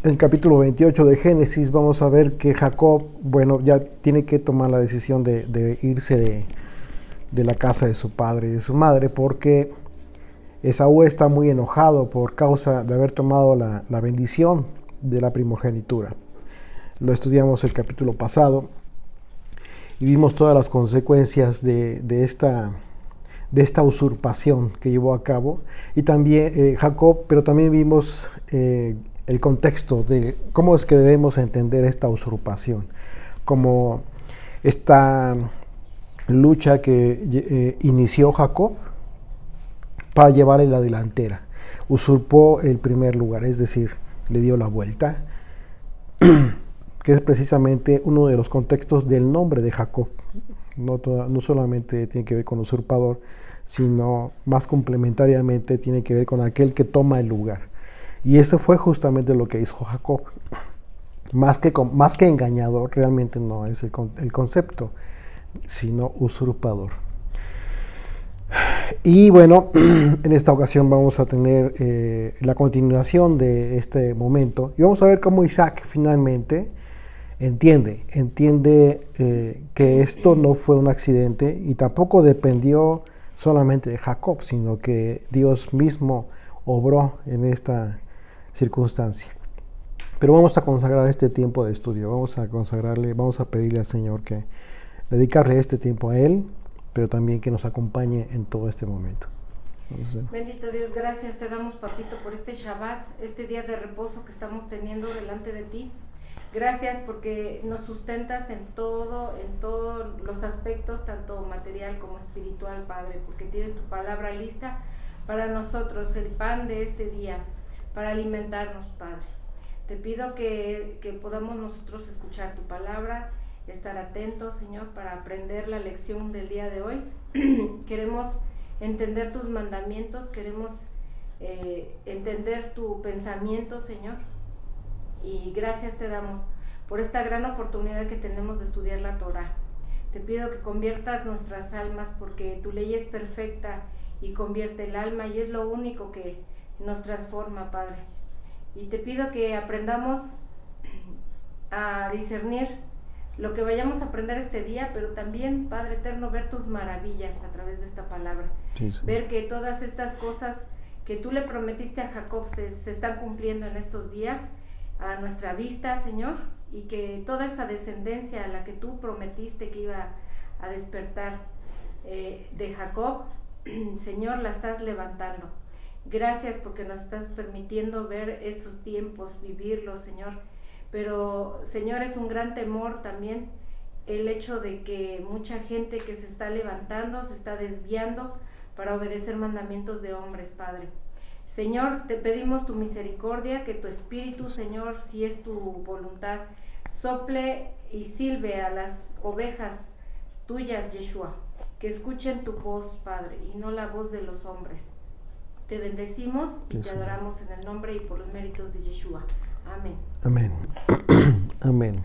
En el capítulo 28 de Génesis vamos a ver que Jacob, bueno, ya tiene que tomar la decisión de irse de la casa de su padre y de su madre, porque Esaú está muy enojado por causa de haber tomado la bendición de la primogenitura. Lo estudiamos el capítulo pasado y vimos todas las consecuencias de esta usurpación que llevó a cabo, y también Jacob, pero también vimos el contexto de cómo es que debemos entender esta usurpación, como esta lucha que inició Jacob para llevarle la delantera. Usurpó el primer lugar, es decir, le dio la vuelta, que es precisamente uno de los contextos del nombre de Jacob. No solamente tiene que ver con usurpador, sino más complementariamente tiene que ver con aquel que toma el lugar. Y eso fue justamente lo que hizo Jacob. Más que engañador, realmente no es el concepto, sino usurpador. Y bueno, en esta ocasión vamos a tener la continuación de este momento y vamos a ver cómo Isaac finalmente entiende que esto no fue un accidente y tampoco dependió solamente de Jacob, sino que Dios mismo obró en esta circunstancia. Pero vamos a consagrar este tiempo de estudio, vamos a pedirle al Señor que dedicarle este tiempo a Él, pero también que nos acompañe en todo este momento. Bendito Dios, gracias te damos, papito, por este Shabbat, este día de reposo que estamos teniendo delante de ti. Gracias porque nos sustentas en todos los aspectos, tanto material como espiritual, Padre, porque tienes tu palabra lista para nosotros, el pan de este día, para alimentarnos, Padre. Te pido que podamos nosotros escuchar tu palabra, estar atentos, Señor, para aprender la lección del día de hoy. Queremos entender tus mandamientos, queremos entender tu pensamiento, Señor, y gracias te damos por esta gran oportunidad que tenemos de estudiar la Torah. Te pido que conviertas nuestras almas, porque tu ley es perfecta y convierte el alma, y es lo único que nos transforma, Padre. Y te pido que aprendamos a discernir lo que vayamos a aprender este día, pero también, Padre eterno, ver tus maravillas a través de esta palabra. Sí. Ver que todas estas cosas que tú le prometiste a Jacob se están cumpliendo en estos días a nuestra vista, Señor, y que toda esa descendencia a la que tú prometiste que iba a despertar de Jacob, Señor, la estás levantando. Gracias porque nos estás permitiendo ver estos tiempos, vivirlos, Señor. Pero, Señor, es un gran temor también el hecho de que mucha gente que se está levantando, se está desviando para obedecer mandamientos de hombres, Padre. Señor, te pedimos tu misericordia, que tu espíritu, Señor, si es tu voluntad, sople y silbe a las ovejas tuyas, Yeshua, que escuchen tu voz, Padre, y no la voz de los hombres. Te bendecimos y te adoramos en el nombre y por los méritos de Yeshua. Amén. Amén. Amén.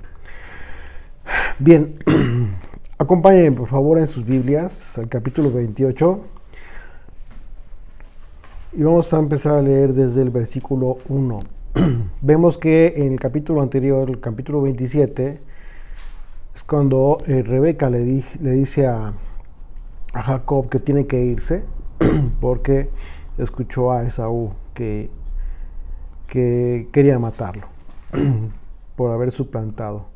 Bien, acompáñenme por favor en sus Biblias al capítulo 28 y vamos a empezar a leer desde el versículo 1. Vemos que en el capítulo anterior, el capítulo 27, es cuando Rebeca le dice a Jacob que tiene que irse porque escuchó a Esaú que quería matarlo por haberle suplantado.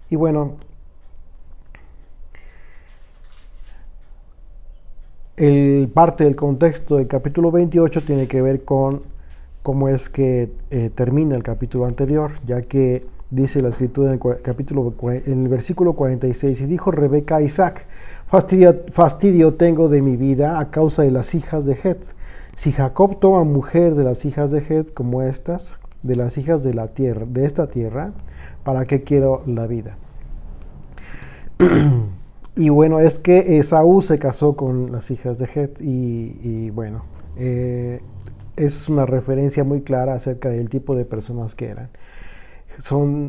Y bueno, parte del contexto del capítulo 28 tiene que ver con cómo es que termina el capítulo anterior, ya que dice la escritura en el versículo 46, y dijo Rebeca a Isaac, fastidio tengo de mi vida a causa de las hijas de Het. Si Jacob toma mujer de las hijas de Het como estas, de las hijas de la tierra, de esta tierra, ¿para qué quiero la vida? Y bueno, es que Esaú se casó con las hijas de Het y bueno, es una referencia muy clara acerca del tipo de personas que eran.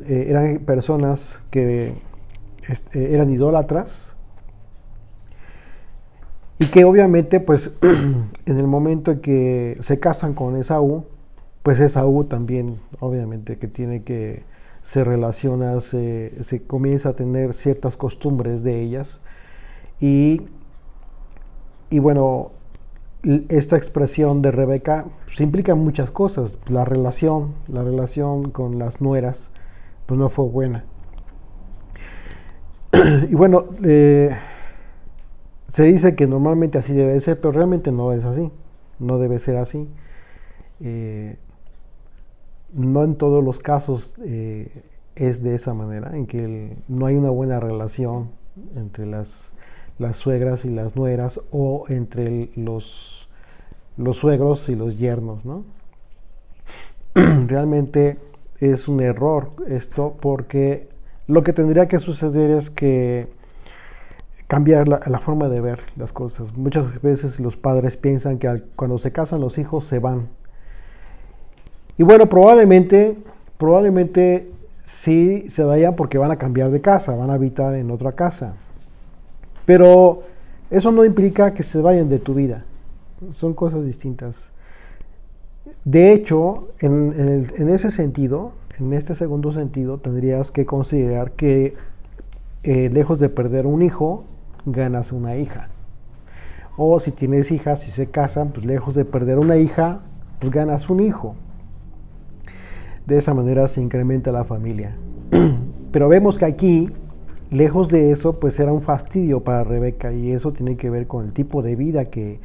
Eran personas que eran idólatras y que obviamente pues en el momento en que se casan con Esaú, pues Esaú también, obviamente, que tiene que se relaciona, se comienza a tener ciertas costumbres de ellas. Y bueno, esta expresión de Rebeca pues, implica muchas cosas. La relación con las nueras, pues no fue buena. Y bueno, se dice que normalmente así debe ser, pero realmente no es así. No debe ser así. No en todos los casos es de esa manera, en que no hay una buena relación entre las suegras y las nueras, o entre los suegros y los yernos, ¿no? Realmente es un error esto, porque lo que tendría que suceder es que cambiar la forma de ver las cosas. Muchas veces los padres piensan que cuando se casan los hijos se van. Y bueno, probablemente sí se vayan porque van a cambiar de casa, van a habitar en otra casa. Pero eso no implica que se vayan de tu vida. Son cosas distintas. De hecho, en ese sentido, en este segundo sentido, tendrías que considerar que lejos de perder un hijo, ganas una hija. O si tienes hijas, si se casan, pues lejos de perder una hija, pues ganas un hijo. De esa manera se incrementa la familia. Pero vemos que aquí, lejos de eso, pues era un fastidio para Rebeca, y eso tiene que ver con el tipo de vida que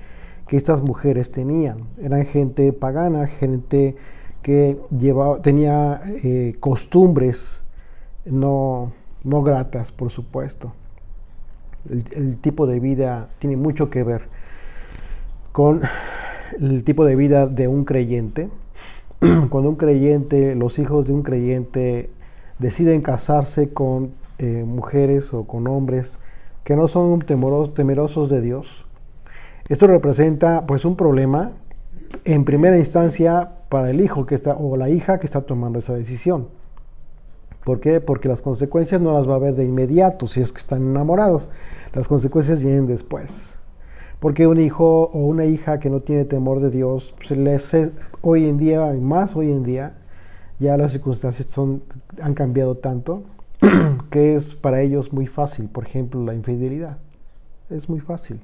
estas mujeres tenían. Eran gente pagana, gente que tenía costumbres no gratas, por supuesto. El tipo de vida tiene mucho que ver con el tipo de vida de un creyente. Cuando un creyente, los hijos de un creyente deciden casarse con mujeres o con hombres que no son temerosos de Dios, esto representa pues un problema en primera instancia para el hijo o la hija que está tomando esa decisión. ¿Por qué? Porque las consecuencias no las va a ver de inmediato si es que están enamorados. Las consecuencias vienen después. Porque un hijo o una hija que no tiene temor de Dios, pues hoy en día, y más hoy en día, ya las circunstancias han cambiado tanto que es para ellos muy fácil. Por ejemplo, la infidelidad. Es muy fácil.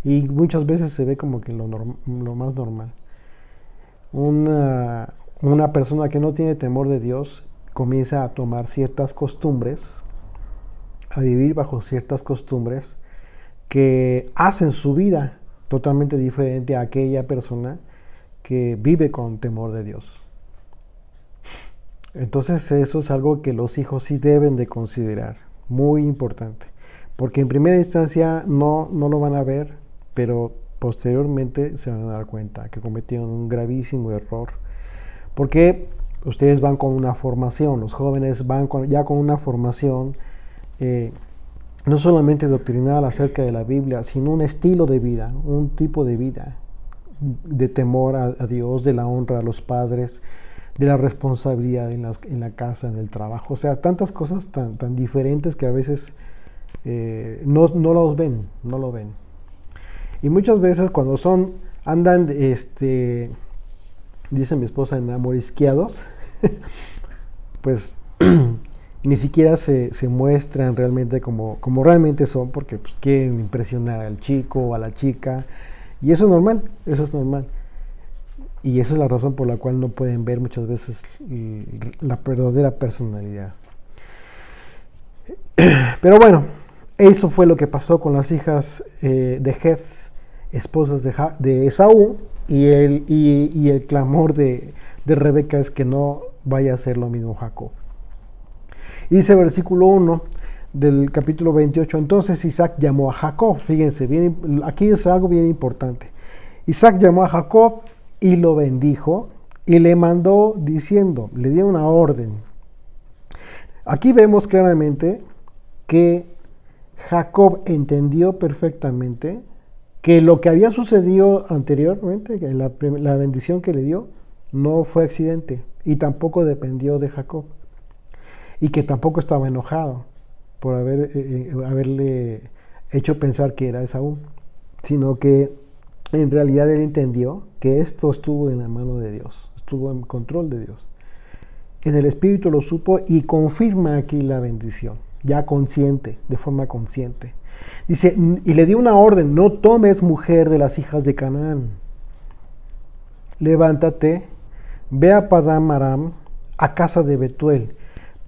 Y muchas veces se ve como que lo más normal. Una persona que no tiene temor de Dios comienza a tomar ciertas costumbres, a vivir bajo ciertas costumbres que hacen su vida totalmente diferente a aquella persona que vive con temor de Dios. Entonces eso es algo que los hijos sí deben de considerar, muy importante, porque en primera instancia no lo van a ver, pero posteriormente se van a dar cuenta que cometieron un gravísimo error, porque ustedes van con una formación, los jóvenes van ya con una formación no solamente doctrinal acerca de la Biblia, sino un estilo de vida, un tipo de vida de temor a Dios, de la honra a los padres, de la responsabilidad en la casa, en el trabajo. O sea, tantas cosas tan diferentes que a veces no lo ven. Y muchas veces cuando andan, dice mi esposa, enamorisqueados, pues ni siquiera se muestran realmente como realmente son, porque pues, quieren impresionar al chico o a la chica, y eso es normal. Y esa es la razón por la cual no pueden ver muchas veces la verdadera personalidad. Pero bueno, eso fue lo que pasó con las hijas de Heth, esposas de Esaú, y el clamor de Rebeca es que no vaya a ser lo mismo Jacob. Y dice versículo 1 del capítulo 28, entonces Isaac llamó a Jacob. Fíjense, aquí es algo bien importante. Isaac llamó a Jacob y lo bendijo y le mandó diciendo, le dio una orden. Aquí vemos claramente que Jacob entendió perfectamente que lo que había sucedido anteriormente, que la bendición que le dio, no fue accidente y tampoco dependió de Jacob. Y que tampoco estaba enojado por haberle hecho pensar que era Esaú, sino que en realidad él entendió que esto estuvo en la mano de Dios, estuvo en control de Dios. En el espíritu lo supo y confirma aquí la bendición, ya consciente, de forma consciente. Dice, y le dio una orden: no tomes mujer de las hijas de Canaán. Levántate, ve a Padán Aram, a casa de Betuel,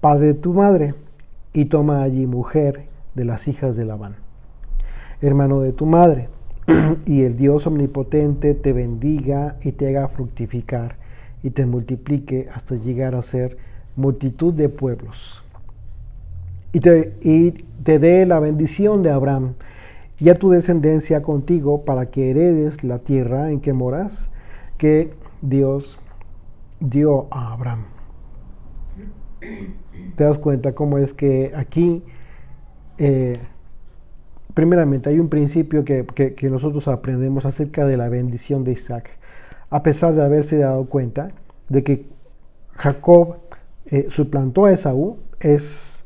padre de tu madre, y toma allí mujer de las hijas de Labán, hermano de tu madre, y el Dios omnipotente te bendiga y te haga fructificar y te multiplique hasta llegar a ser multitud de pueblos. Y te dé la bendición de Abraham y a tu descendencia contigo, para que heredes la tierra en que moras, que Dios dio a Abraham. ¿Te das cuenta cómo es que aquí, primeramente, hay un principio que nosotros aprendemos acerca de la bendición de Isaac? A pesar de haberse dado cuenta de que Jacob suplantó a Esaú, es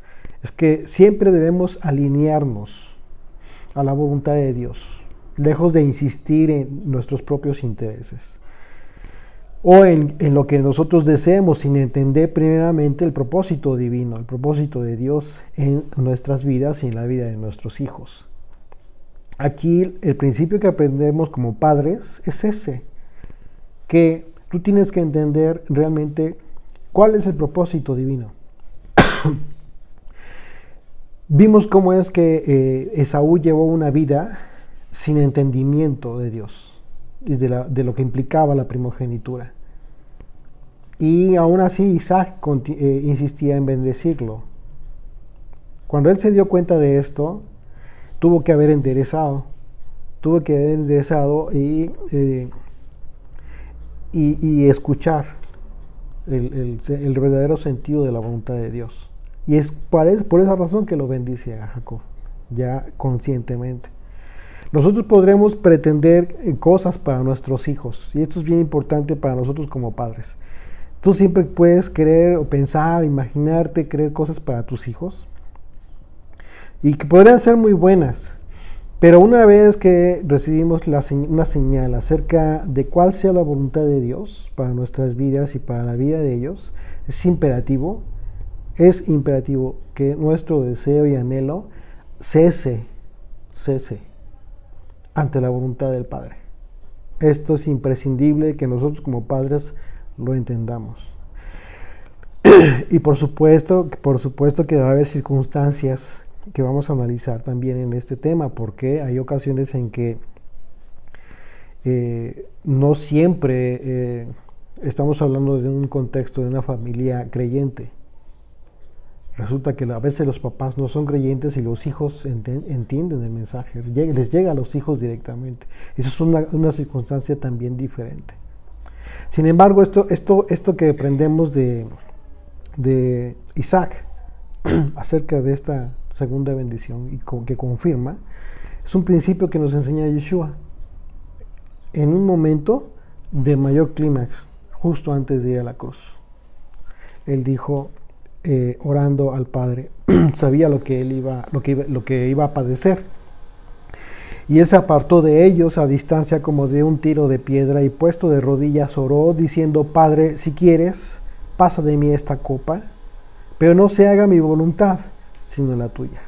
que siempre debemos alinearnos a la voluntad de Dios, lejos de insistir en nuestros propios intereses o en lo que nosotros deseemos, sin entender primeramente el propósito divino, el propósito de Dios en nuestras vidas y en la vida de nuestros hijos. Aquí el principio que aprendemos como padres es ese, que tú tienes que entender realmente cuál es el propósito divino. Vimos cómo es que Esaú llevó una vida sin entendimiento de Dios y de lo que implicaba la primogenitura. Y aún así Isaac insistía en bendecirlo. Cuando él se dio cuenta de esto, tuvo que haber enderezado y escuchar el verdadero sentido de la voluntad de Dios. Y es por esa razón que lo bendice a Jacob, ya conscientemente. Nosotros podremos pretender cosas para nuestros hijos, y esto es bien importante para nosotros como padres. Tú siempre puedes querer o pensar, imaginarte, querer cosas para tus hijos, y que podrían ser muy buenas, pero una vez que recibimos una señal acerca de cuál sea la voluntad de Dios para nuestras vidas y para la vida de ellos, es imperativo que nuestro deseo y anhelo cese ante la voluntad del Padre. Esto es imprescindible que nosotros como padres lo entendamos. Y por supuesto que va a haber circunstancias que vamos a analizar también en este tema, porque hay ocasiones en que no siempre estamos hablando de un contexto de una familia creyente. Resulta que a veces los papás no son creyentes y los hijos entienden el mensaje, les llega a los hijos directamente. Eso es una circunstancia también diferente. Sin embargo, esto que aprendemos de Isaac acerca de esta segunda bendición y que confirma, es un principio que nos enseña Yeshua en un momento de mayor clímax, justo antes de ir a la cruz. Él dijo, orando al Padre, sabía lo que iba a padecer, y él se apartó de ellos a distancia como de un tiro de piedra, y puesto de rodillas oró, diciendo: Padre, si quieres, pasa de mí esta copa, pero no se haga mi voluntad, sino la tuya.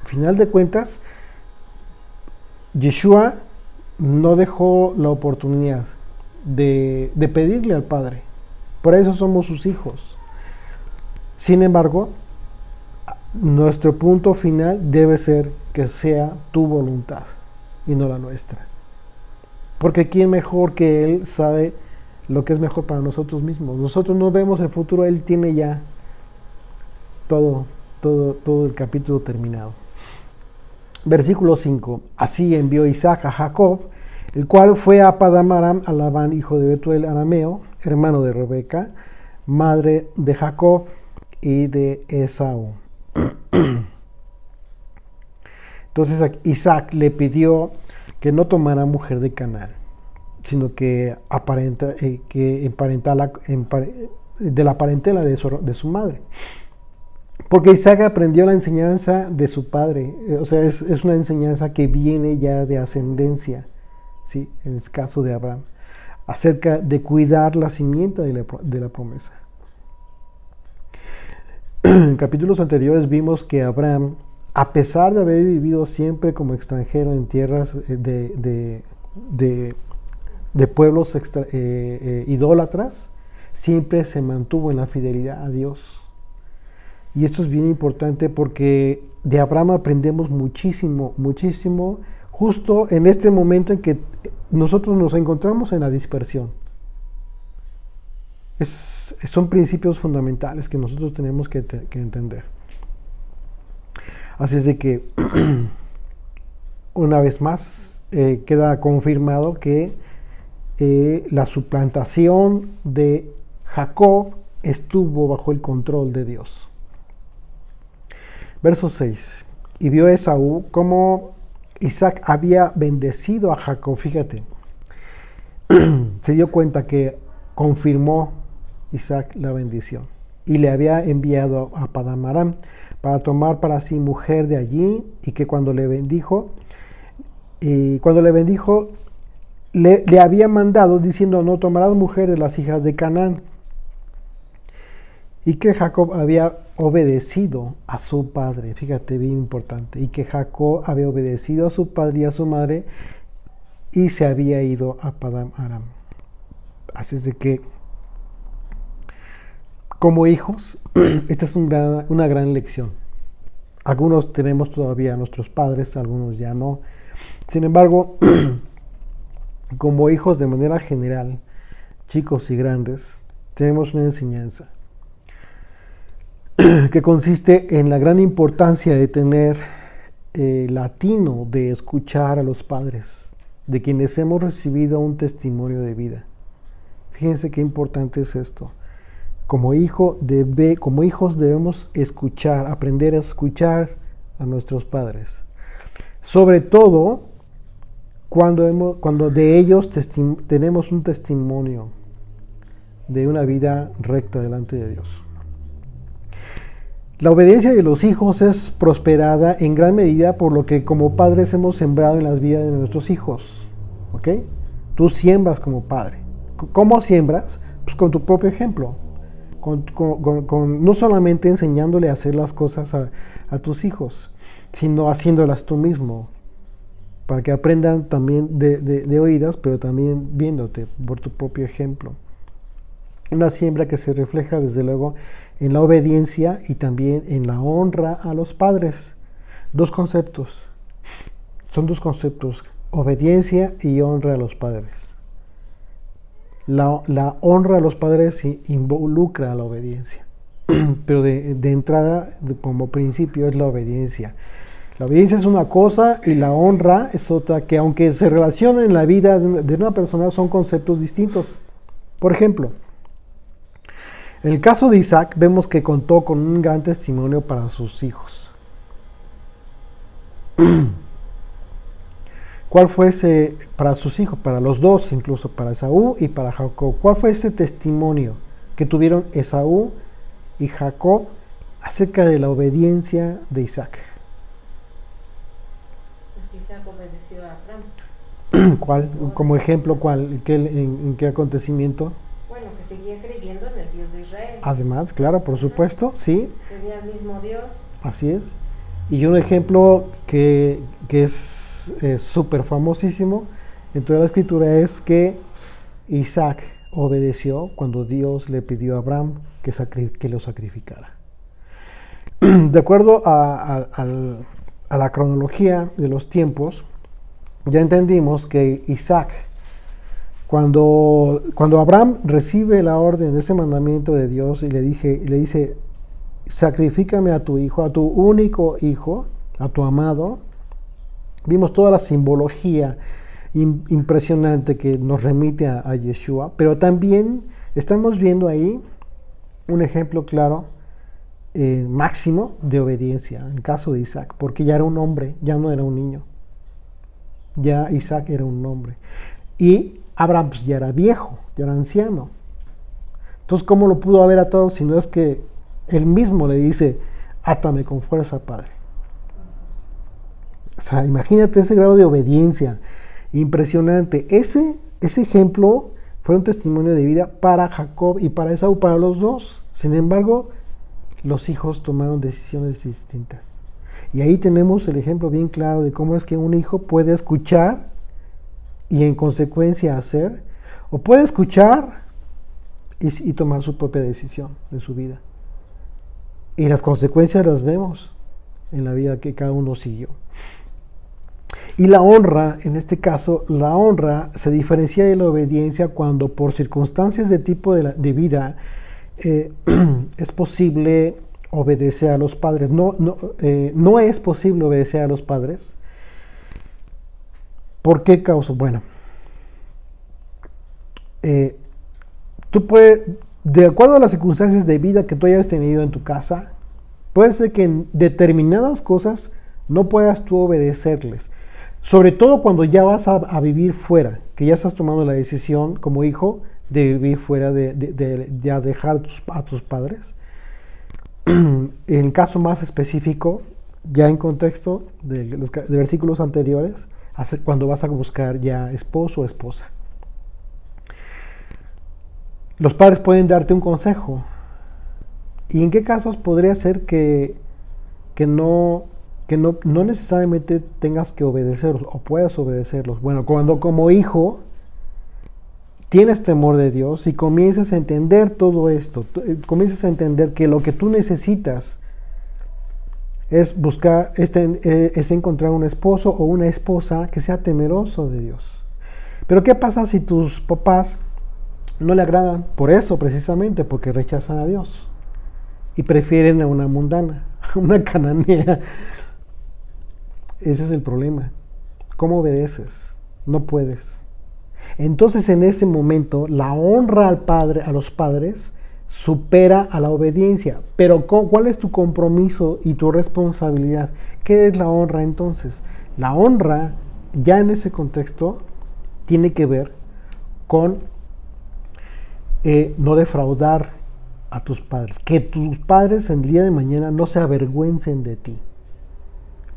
Al final de cuentas, Yeshua no dejó la oportunidad de pedirle al Padre. Por eso somos sus hijos. Sin embargo, nuestro punto final debe ser que sea tu voluntad y no la nuestra. Porque ¿quién mejor que Él sabe lo que es mejor para nosotros mismos? Nosotros no vemos el futuro, Él tiene ya todo el capítulo terminado. Versículo 5. Así envió Isaac a Jacob, el cual fue a Padán Aram a Labán, hijo de Betuel arameo, hermano de Rebeca, madre de Jacob y de Esaú. Entonces Isaac le pidió que no tomara mujer de Canaán, sino que de la parentela de su madre. Porque Isaac aprendió la enseñanza de su padre, o sea, es una enseñanza que viene ya de ascendencia, ¿sí? En el caso de Abraham. acerca de cuidar la simiente de la promesa. En capítulos anteriores vimos que Abraham, a pesar de haber vivido siempre como extranjero en tierras de pueblos idólatras, siempre se mantuvo en la fidelidad a Dios. Y esto es bien importante porque de Abraham aprendemos muchísimo, muchísimo, justo en este momento en que nosotros nos encontramos en la dispersión. Son principios fundamentales que nosotros tenemos que entender. Así es de que, una vez más, queda confirmado que la suplantación de Jacob estuvo bajo el control de Dios. Verso 6. Y vio Esaú cómo Isaac había bendecido a Jacob. Fíjate, se dio cuenta que confirmó Isaac la bendición y le había enviado a Padán Aram para tomar para sí mujer de allí, y que cuando le bendijo le había mandado diciendo: no tomarás mujer de las hijas de Canaán. Y que Jacob había obedecido a su padre. Fíjate, bien importante. Y que Jacob había obedecido a su padre y a su madre y se había ido a Padán Aram. Así es de que, como hijos, esta es una gran lección. Algunos tenemos todavía a nuestros padres, algunos ya no. Sin embargo, como hijos de manera general, chicos y grandes, tenemos una enseñanza que consiste en la gran importancia de tener el atino de escuchar a los padres, de quienes hemos recibido un testimonio de vida. Fíjense qué importante es esto. Como hijos debemos escuchar, aprender a escuchar a nuestros padres. Sobre todo cuando de ellos tenemos un testimonio de una vida recta delante de Dios. La obediencia de los hijos es prosperada en gran medida por lo que como padres hemos sembrado en las vidas de nuestros hijos. ¿Ok? Tú siembras como padre. ¿Cómo siembras? Pues con tu propio ejemplo. No solamente enseñándole a hacer las cosas a tus hijos, sino haciéndolas tú mismo, para que aprendan también de oídas, pero también viéndote por tu propio ejemplo. Una siembra que se refleja desde luego en la obediencia y también en la honra a los padres. Son dos conceptos, obediencia y honra a los padres. La honra a los padres involucra a la obediencia, pero de entrada, como principio, es la obediencia. La obediencia es una cosa y la honra es otra, que aunque se relacionan en la vida de una persona, son conceptos distintos. Por ejemplo, en el caso de Isaac, vemos que contó con un gran testimonio para sus hijos. ¿Cuál fue ese para sus hijos? Para los dos, incluso para Esaú y para Jacob. ¿Cuál fue ese testimonio que tuvieron Esaú y Jacob acerca de la obediencia de Isaac? Pues Isaac obedeció a Abraham. ¿Cuál? Como ejemplo, ¿cuál? ¿En qué acontecimiento? Bueno, que seguía creyendo en el Dios de Israel. Además, claro, por supuesto, sí. Tenía el mismo Dios. Así es. Y un ejemplo que es súper famosísimo en toda la escritura es que Isaac obedeció cuando Dios le pidió a Abraham que lo sacrificara. De acuerdo a la cronología de los tiempos, ya entendimos que Isaac, cuando Abraham recibe la orden de ese mandamiento de Dios y le dice: sacrifícame a tu hijo, a tu único hijo, a tu amado, vimos toda la simbología impresionante que nos remite a Yeshua, pero también estamos viendo ahí un ejemplo claro, máximo de obediencia, en el caso de Isaac, porque ya era un hombre, ya no era un niño, ya Isaac era un hombre, y Abraham pues ya era viejo, ya era anciano. Entonces, ¿cómo lo pudo haber atado si no es que él mismo le dice: átame con fuerza, padre? O sea, imagínate ese grado de obediencia impresionante. Ese ejemplo Fue un testimonio de vida para Jacob y para Esaú, para los dos. Sin embargo, los hijos tomaron decisiones distintas. Y ahí tenemos el ejemplo bien claro de cómo es que un hijo puede escuchar y en consecuencia hacer, o puede escuchar y tomar su propia decisión de su vida. Y las consecuencias las vemos en la vida que cada uno siguió. Y la honra, en este caso, la honra se diferencia de la obediencia cuando por circunstancias de tipo de vida es posible obedecer a los padres. No es posible obedecer a los padres. ¿Por qué causa? Bueno, tú puedes, de acuerdo a las circunstancias de vida que tú hayas tenido en tu casa, puede ser que en determinadas cosas no puedas tú obedecerles. Sobre todo cuando ya vas a vivir fuera, que ya estás tomando la decisión como hijo de vivir fuera, de dejar a tus padres. En caso más específico, ya en contexto de versículos anteriores, cuando vas a buscar ya esposo o esposa. Los padres pueden darte un consejo. ¿Y en qué casos podría ser que no necesariamente tengas que obedecerlos o puedas obedecerlos? Bueno, cuando como hijo tienes temor de Dios y comienzas a entender todo esto, comienzas a entender que lo que tú necesitas es es encontrar un esposo o una esposa que sea temeroso de Dios. Pero ¿qué pasa si tus papás no le agradan? Por eso, precisamente, porque rechazan a Dios y prefieren a una mundana, a una cananea. Ese es el problema. ¿Cómo obedeces? No puedes. Entonces, en ese momento, la honra al padre, a los padres, supera a la obediencia. Pero ¿cuál es tu compromiso y tu responsabilidad? ¿Qué es la honra entonces? La honra, ya en ese contexto, tiene que ver con no defraudar a tus padres. Que tus padres el día de mañana no se avergüencen de ti.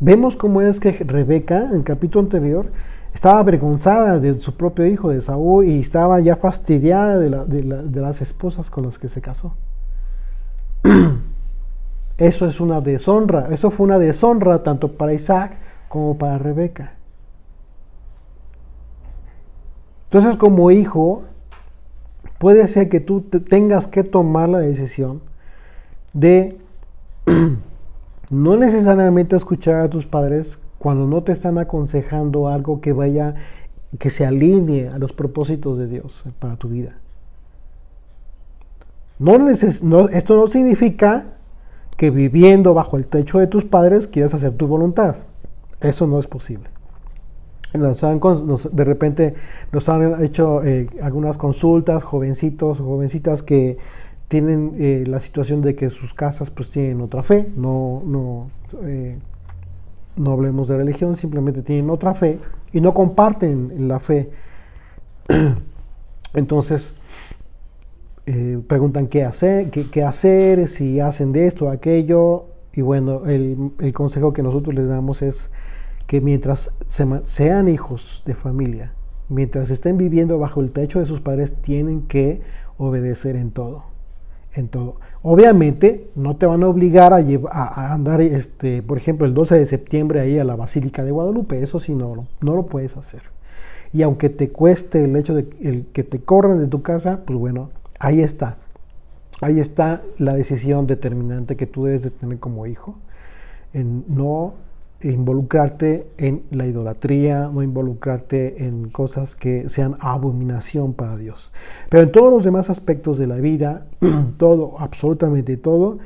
Vemos cómo es que Rebeca, en el capítulo anterior, estaba avergonzada de su propio hijo, de Esaú, y estaba ya fastidiada de las esposas con las que se casó. Eso es una deshonra. Eso fue una deshonra tanto para Isaac como para Rebeca. Entonces, como hijo, puede ser que tú tengas que tomar la decisión de no necesariamente escuchar a tus padres cuando no te están aconsejando algo que se alinee a los propósitos de Dios para tu vida. Esto no significa que viviendo bajo el techo de tus padres quieras hacer tu voluntad. Eso no es posible. De repente nos han hecho algunas consultas, jovencitos o jovencitas que tienen la situación de que sus casas pues tienen otra fe, no hablemos de religión, simplemente tienen otra fe y no comparten la fe. Entonces preguntan qué hacer, si hacen de esto o aquello, y bueno, el consejo que nosotros les damos es que mientras sean hijos de familia, mientras estén viviendo bajo el techo de sus padres, tienen que obedecer en todo. Obviamente no te van a obligar a andar, por ejemplo, el 12 de septiembre ahí a la Basílica de Guadalupe. Eso sí no lo puedes hacer. Y aunque te cueste el hecho de que te corran de tu casa, pues bueno, ahí está la decisión determinante que tú debes de tener como hijo, en no involucrarte en la idolatría, no involucrarte en cosas que sean abominación para Dios. Pero en todos los demás aspectos de la vida, todo, absolutamente todo,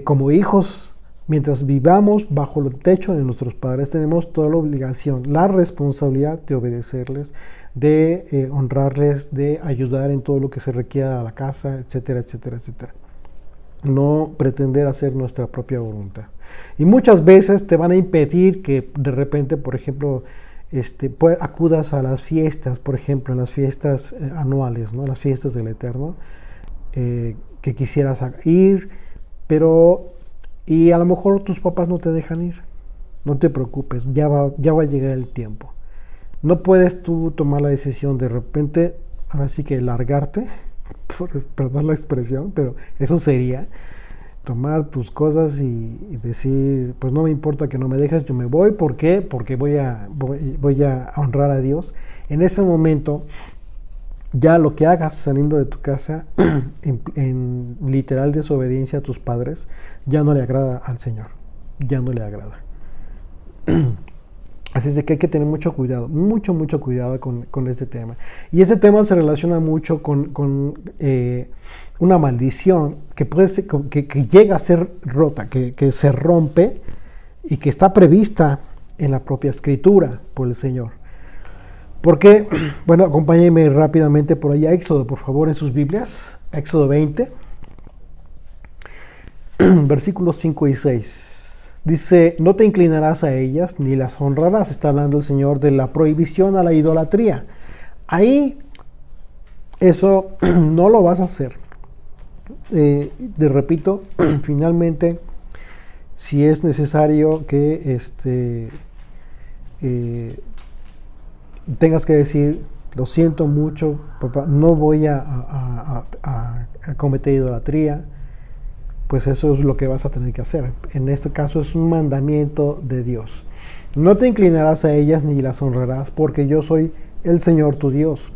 como hijos, mientras vivamos bajo el techo de nuestros padres, tenemos toda la obligación, la responsabilidad de obedecerles, de honrarles, de ayudar en todo lo que se requiera a la casa, etcétera, etcétera, etcétera. No pretender hacer nuestra propia voluntad. Y muchas veces te van a impedir que de repente, por ejemplo, acudas a las fiestas, por ejemplo, en las fiestas anuales, ¿no? Las fiestas del Eterno, que quisieras ir, y a lo mejor tus papás no te dejan ir. No te preocupes, ya va a llegar el tiempo. No puedes tú tomar la decisión de repente ahora sí que largarte, perdón la expresión, pero eso sería tomar tus cosas y decir, pues no me importa que no me dejes, yo me voy. ¿Por qué? Porque voy a honrar a Dios. En ese momento, ya lo que hagas saliendo de tu casa, en literal desobediencia a tus padres, ya no le agrada al Señor, ya no le agrada. Así es de que hay que tener mucho cuidado, mucho cuidado con este tema. Y ese tema se relaciona mucho con una maldición que puede ser, que llega a ser rota, que se rompe y que está prevista en la propia Escritura por el Señor. Porque, bueno, acompáñenme rápidamente por allá, Éxodo, por favor, en sus Biblias, Éxodo 20, versículos 5 y 6. Dice, no te inclinarás a ellas ni las honrarás. Está hablando el Señor de la prohibición a la idolatría. Ahí, eso no lo vas a hacer. Repito, finalmente, si es necesario que tengas que decir, lo siento mucho, papá, no voy a cometer idolatría, pues eso es lo que vas a tener que hacer. En este caso es un mandamiento de Dios. No te inclinarás a ellas ni las honrarás, porque yo soy el Señor tu Dios,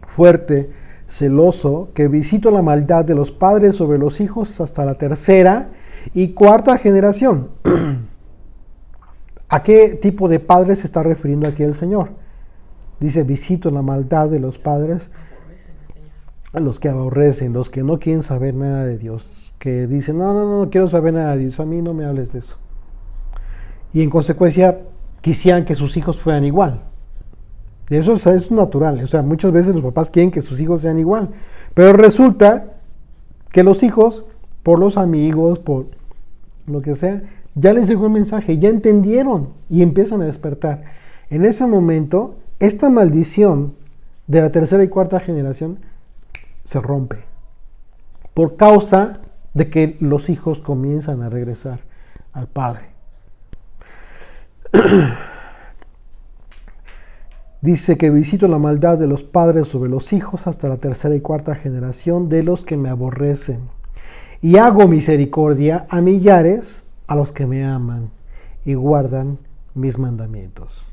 fuerte, celoso, que visito la maldad de los padres sobre los hijos hasta la tercera y cuarta generación. ¿A qué tipo de padres se está refiriendo aquí el Señor? Dice, visito la maldad de los padres, a los que aborrecen, los que no quieren saber nada de Dios, que dicen, no quiero saber nada de Dios, a mí no me hables de eso. Y en consecuencia, quisieran que sus hijos fueran igual. Y eso es natural, o sea, muchas veces los papás quieren que sus hijos sean igual, pero resulta que los hijos, por los amigos, por lo que sea, ya les llegó el mensaje, ya entendieron y empiezan a despertar. En ese momento, esta maldición de la tercera y cuarta generación se rompe por causa de que los hijos comienzan a regresar al Padre. Dice que visito la maldad de los padres sobre los hijos hasta la tercera y cuarta generación de los que me aborrecen. Y hago misericordia a millares a los que me aman y guardan mis mandamientos.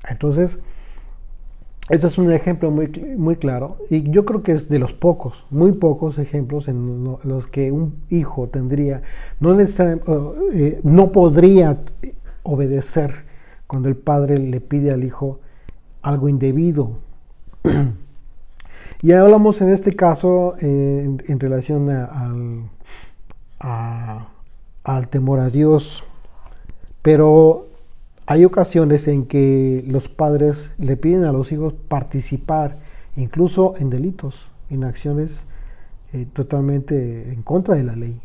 Entonces, este es un ejemplo muy claro, y yo creo que es de los pocos, muy pocos ejemplos en los que un hijo tendría, no podría obedecer cuando el padre le pide al hijo algo indebido. Y hablamos en este caso en relación al temor a Dios, pero hay ocasiones en que los padres le piden a los hijos participar incluso en delitos, en acciones totalmente en contra de la ley.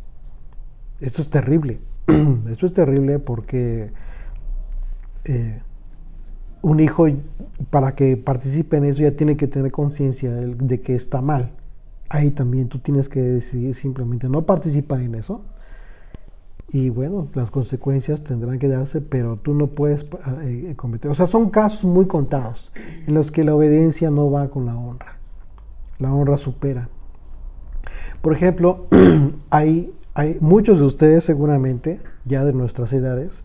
Esto es terrible. Esto es terrible porque un hijo, para que participe en eso, ya tiene que tener conciencia de que está mal. Ahí también tú tienes que decidir simplemente no participar en eso. Y bueno, las consecuencias tendrán que darse, pero tú no puedes cometer. O sea, son casos muy contados en los que la obediencia no va con la honra. La honra supera. Por ejemplo, hay muchos de ustedes seguramente, ya de nuestras edades,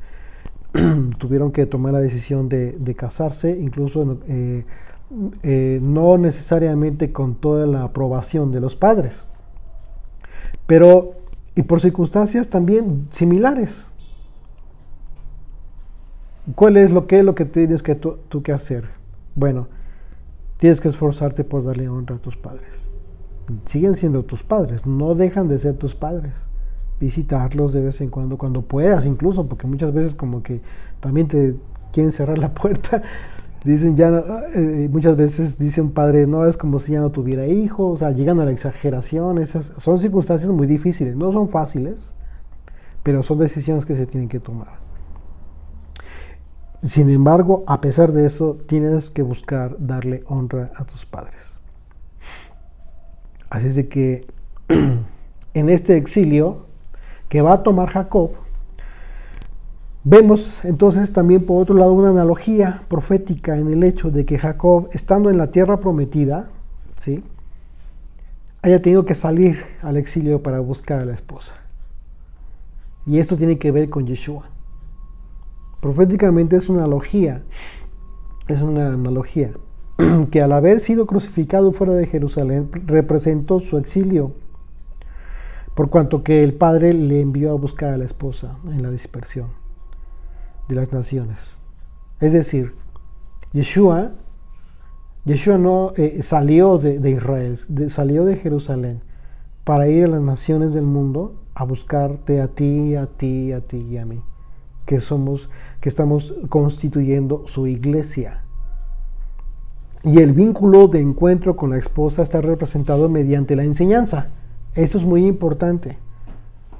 tuvieron que tomar la decisión de casarse, incluso no necesariamente con toda la aprobación de los padres, pero y por circunstancias también similares. ¿Cuál es lo que tienes que tú que hacer? Bueno, tienes que esforzarte por darle honra a tus padres. Siguen siendo tus padres, no dejan de ser tus padres. Visitarlos de vez en cuando puedas incluso, porque muchas veces como que también te quieren cerrar la puerta. Dicen muchas veces dice un padre, no, es como si ya no tuviera hijos, o sea, llegan a la exageración. Esas son circunstancias muy difíciles, no son fáciles, pero son decisiones que se tienen que tomar. Sin embargo, a pesar de eso, tienes que buscar darle honra a tus padres. Así es de que en este exilio que va a tomar Jacob, vemos entonces también por otro lado una analogía profética en el hecho de que Jacob, estando en la tierra prometida, ¿sí?, haya tenido que salir al exilio para buscar a la esposa. Y esto tiene que ver con Yeshua. Proféticamente es una analogía que al haber sido crucificado fuera de Jerusalén representó su exilio, por cuanto que el Padre le envió a buscar a la esposa en la dispersión de las naciones. Es decir, Yeshua no salió de Israel, salió de Jerusalén para ir a las naciones del mundo a buscarte a ti, a ti, a ti y a mí, que estamos constituyendo su iglesia. Y el vínculo de encuentro con la esposa está representado mediante la enseñanza. Esto es muy importante.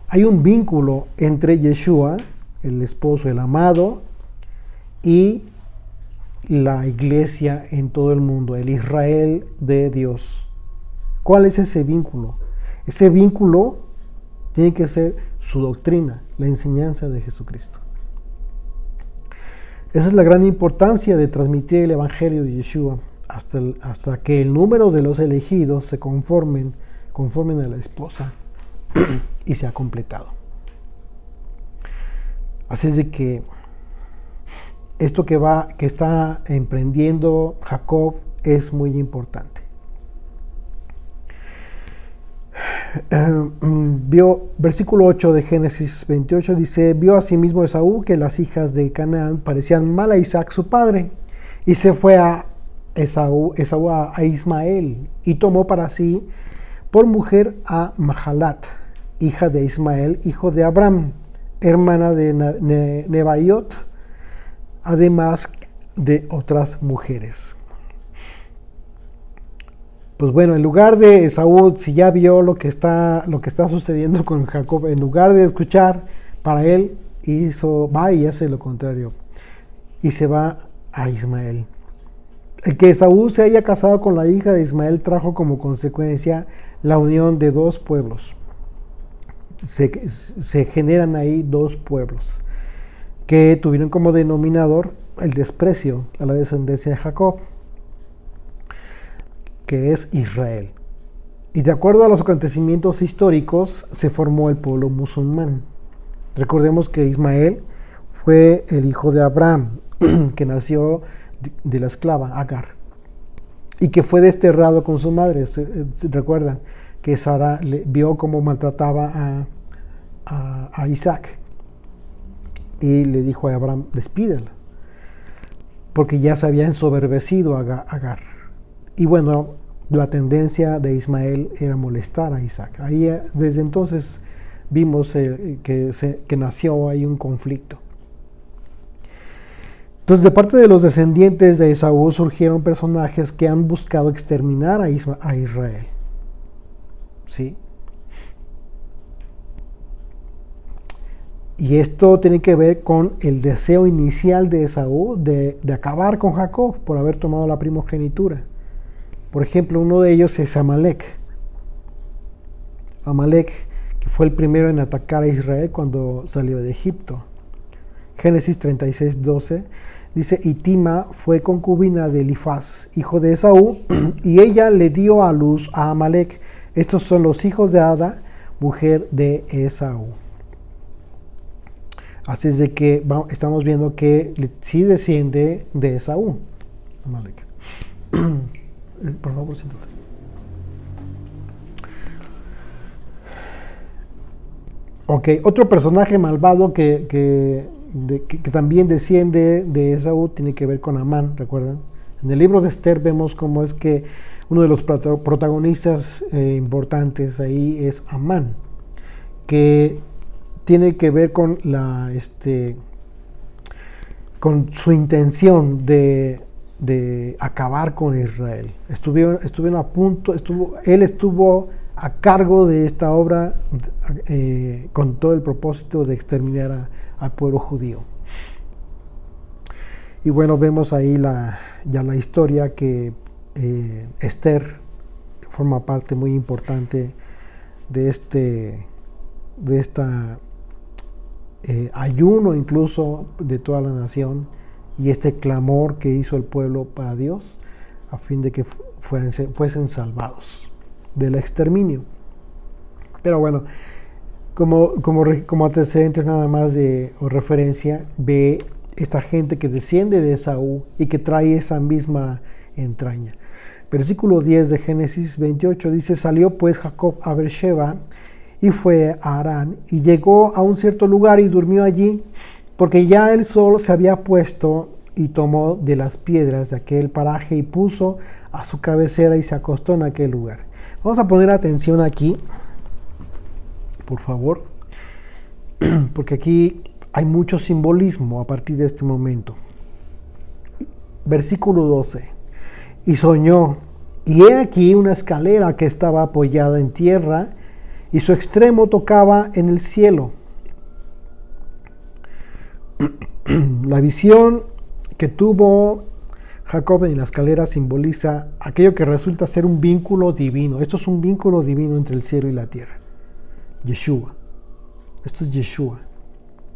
Hay un vínculo entre Yeshua, el esposo, el amado, y la iglesia en todo el mundo, el Israel de Dios. ¿Cuál es ese vínculo? Ese vínculo tiene que ser su doctrina, la enseñanza de Jesucristo. Esa es la gran importancia de transmitir el Evangelio de Yeshua, hasta que el número de los elegidos se conformen a la esposa y se ha completado. Así es de que esto que está emprendiendo Jacob es muy importante. Versículo 8 de Génesis 28 dice: vio asimismo Esaú que las hijas de Canaán parecían mal a Isaac su padre, y se fue a Esaú a Ismael, y tomó para sí por mujer a Mahalat, hija de Ismael, hijo de Abraham, hermana de Nebaiot, además de otras mujeres. Pues bueno, en lugar de Esaú, si ya vio lo que está sucediendo con Jacob, en lugar de escuchar, para él va y hace lo contrario, y se va a Ismael. El que Esaú se haya casado con la hija de Ismael trajo como consecuencia la unión de dos pueblos. Se generan ahí dos pueblos que tuvieron como denominador el desprecio a la descendencia de Jacob, que es Israel. Y de acuerdo a los acontecimientos históricos, se formó el pueblo musulmán. Recordemos que Ismael fue el hijo de Abraham, que nació de la esclava Agar, y que fue desterrado con su madre. Recuerdan que Sara vio cómo maltrataba a Isaac, y le dijo a Abraham: despídela, porque ya se había ensoberbecido a Agar. Y bueno, la tendencia de Ismael era molestar a Isaac. Ahí desde entonces vimos que nació ahí un conflicto. Entonces, de parte de los descendientes de Esaú surgieron personajes que han buscado exterminar a Israel. ¿Sí? Y esto tiene que ver con el deseo inicial de Esaú de acabar con Jacob por haber tomado la primogenitura. Por ejemplo, uno de ellos es Amalek. Amalek, que fue el primero en atacar a Israel cuando salió de Egipto. Génesis 36:12 dice: y Tima fue concubina de Elifaz, hijo de Esaú, y ella le dio a luz a Amalek. Estos son los hijos de Ada, mujer de Esaú. Así es de que estamos viendo que sí desciende de Esaú, Amalek. Por favor, sin duda. Ok, otro personaje malvado que también desciende de Esaú tiene que ver con Amán, ¿recuerdan? En el libro de Esther vemos cómo es que uno de los protagonistas importantes ahí es Amán, que tiene que ver con con su intención de acabar con Israel. Estuvieron a punto, él estuvo a cargo de esta obra con todo el propósito de exterminar al pueblo judío. Y bueno, vemos ahí ya la historia que Esther forma parte muy importante de esta ayuno incluso de toda la nación, y este clamor que hizo el pueblo para Dios a fin de que fuesen salvados del exterminio. Pero bueno, como antecedentes nada más o referencia, ve esta gente que desciende de Esaú y que trae esa misma entraña. Versículo 10 de Génesis 28 dice: salió pues Jacob a Beersheba y fue a Harán y llegó a un cierto lugar y durmió allí, porque ya el sol se había puesto, y tomó de las piedras de aquel paraje y puso a su cabecera y se acostó en aquel lugar. Vamos a poner atención aquí, por favor, porque aquí hay mucho simbolismo a partir de este momento. Versículo 12. Y soñó, y he aquí una escalera que estaba apoyada en tierra, y su extremo tocaba en el cielo. La visión que tuvo Jacob en la escalera simboliza aquello que resulta ser un vínculo divino. Esto es un vínculo divino entre el cielo y la tierra. Yeshua. Esto es Yeshua.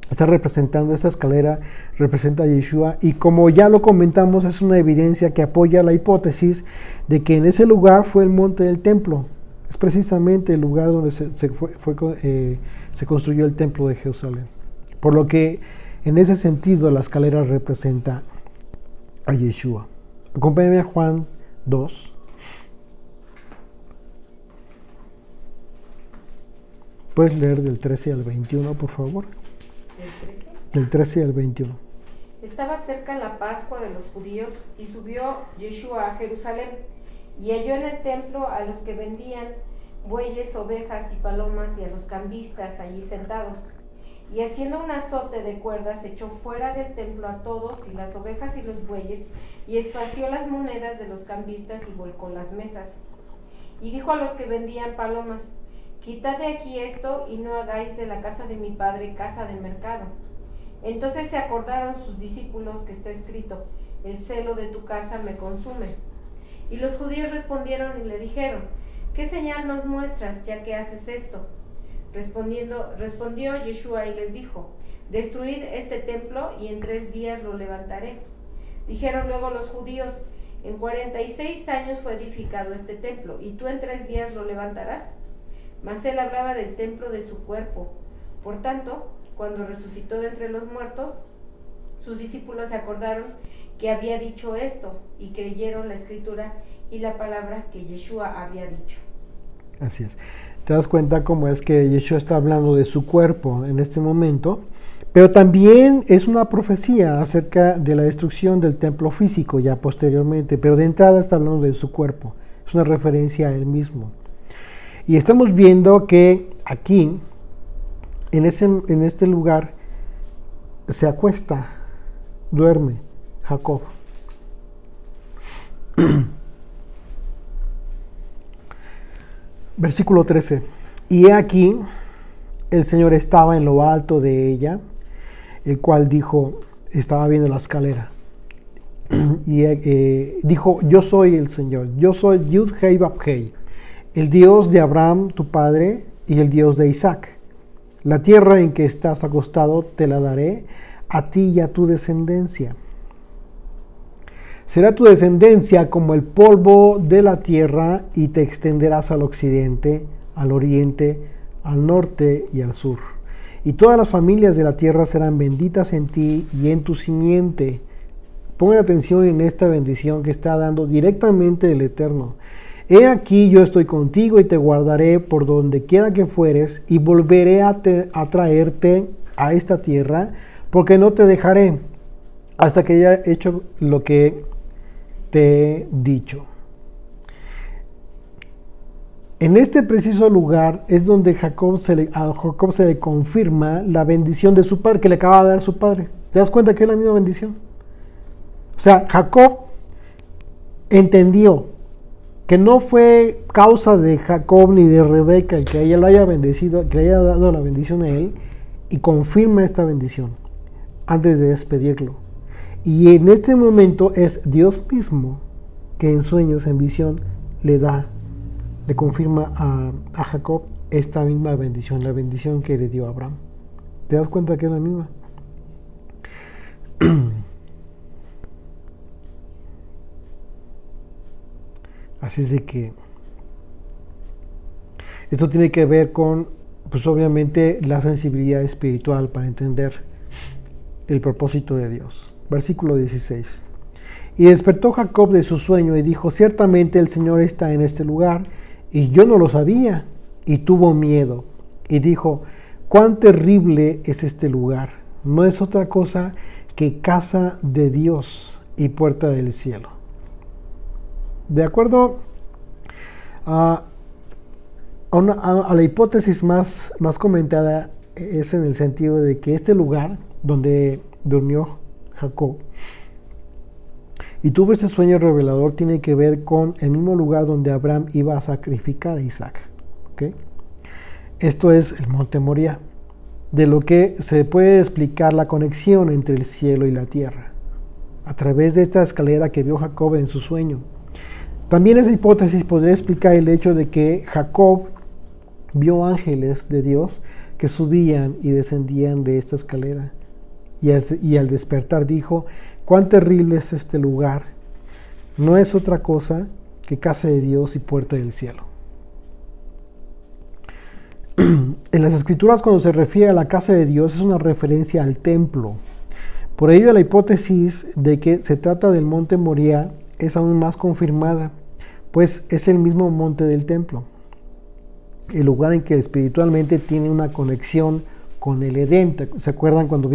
Está representando, esta escalera representa a Yeshua, y como ya lo comentamos, es una evidencia que apoya la hipótesis de que en ese lugar fue el monte del templo. Es precisamente el lugar donde se construyó el templo de Jerusalén. Por lo que en ese sentido la escalera representa a Yeshua. Acompáñame a Juan 2. ¿Puedes leer del 13 al 21, por favor? ¿Del 13? Del 13 al 21. Estaba cerca la Pascua de los judíos, y subió Yeshua a Jerusalén, y halló en el templo a los que vendían bueyes, ovejas y palomas, y a los cambistas allí sentados. Y haciendo un azote de cuerdas, echó fuera del templo a todos, y las ovejas y los bueyes, y esparció las monedas de los cambistas, y volcó las mesas. Y dijo a los que vendían palomas: quitad de aquí esto, y no hagáis de la casa de mi padre casa de mercado. Entonces se acordaron sus discípulos que está escrito: el celo de tu casa me consume. Y los judíos respondieron y le dijeron: ¿qué señal nos muestras, ya que haces esto? Respondió Yeshua y les dijo: destruid este templo, y en 3 días lo levantaré. Dijeron luego los judíos: en 46 años fue edificado este templo, y tú en 3 días lo levantarás. Mas él hablaba del templo de su cuerpo. Por tanto, cuando resucitó de entre los muertos, sus discípulos se acordaron que había dicho esto, y creyeron la escritura y la palabra que Yeshua había dicho. Así es. Te das cuenta cómo es que Yeshua está hablando de su cuerpo en este momento, pero también es una profecía acerca de la destrucción del templo físico ya posteriormente, pero de entrada está hablando de su cuerpo. Es una referencia a él mismo. Y estamos viendo que aquí, en este lugar, se acuesta, duerme Jacob. Versículo 13. Y he aquí, el Señor estaba en lo alto de ella, el cual dijo, estaba viendo la escalera, y dijo: yo soy el Señor, yo soy Yud-Hei Vab-Hei, el Dios de Abraham tu padre y el Dios de Isaac. La tierra en que estás acostado te la daré a ti y a tu descendencia. Será tu descendencia como el polvo de la tierra, y te extenderás al occidente, al oriente, al norte y al sur. Y todas las familias de la tierra serán benditas en ti y en tu simiente. Pongan atención en esta bendición que está dando directamente el Eterno. He aquí yo estoy contigo y te guardaré por donde quiera que fueres, y volveré a traerte a esta tierra, porque no te dejaré hasta que haya hecho lo que te he dicho. En este preciso lugar es donde a Jacob se le confirma la bendición de su padre, que le acaba de dar su padre. ¿Te das cuenta que es la misma bendición? O sea, Jacob entendió que no fue causa de Jacob ni de Rebeca el que ella lo haya bendecido, que le haya dado la bendición a él, y confirma esta bendición antes de despedirlo. Y en este momento es Dios mismo que en sueños, en visión, le confirma a Jacob esta misma bendición, la bendición que le dio a Abraham. ¿Te das cuenta que es la misma? Así es de que esto tiene que ver con, pues obviamente, la sensibilidad espiritual para entender el propósito de Dios. Versículo 16. Y despertó Jacob de su sueño y dijo, ciertamente el Señor está en este lugar, y yo no lo sabía, y tuvo miedo, y dijo, cuán terrible es este lugar, no es otra cosa que casa de Dios y puerta del cielo. De acuerdo a la hipótesis más comentada, es en el sentido de que este lugar donde durmió Jacob y tuvo ese sueño revelador tiene que ver con el mismo lugar donde Abraham iba a sacrificar a Isaac. ¿Okay? Esto es el monte Moriah, de lo que se puede explicar la conexión entre el cielo y la tierra, a través de esta escalera que vio Jacob en su sueño. También esa hipótesis podría explicar el hecho de que Jacob vio ángeles de Dios que subían y descendían de esta escalera, y al despertar dijo, cuán terrible es este lugar, no es otra cosa que casa de Dios y puerta del cielo. En las escrituras, cuando se refiere a la casa de Dios, es una referencia al templo. Por ello la hipótesis de que se trata del monte Moriah es aún más confirmada, pues es el mismo monte del templo, el lugar en que espiritualmente tiene una conexión con el Edén. ¿Se acuerdan cuando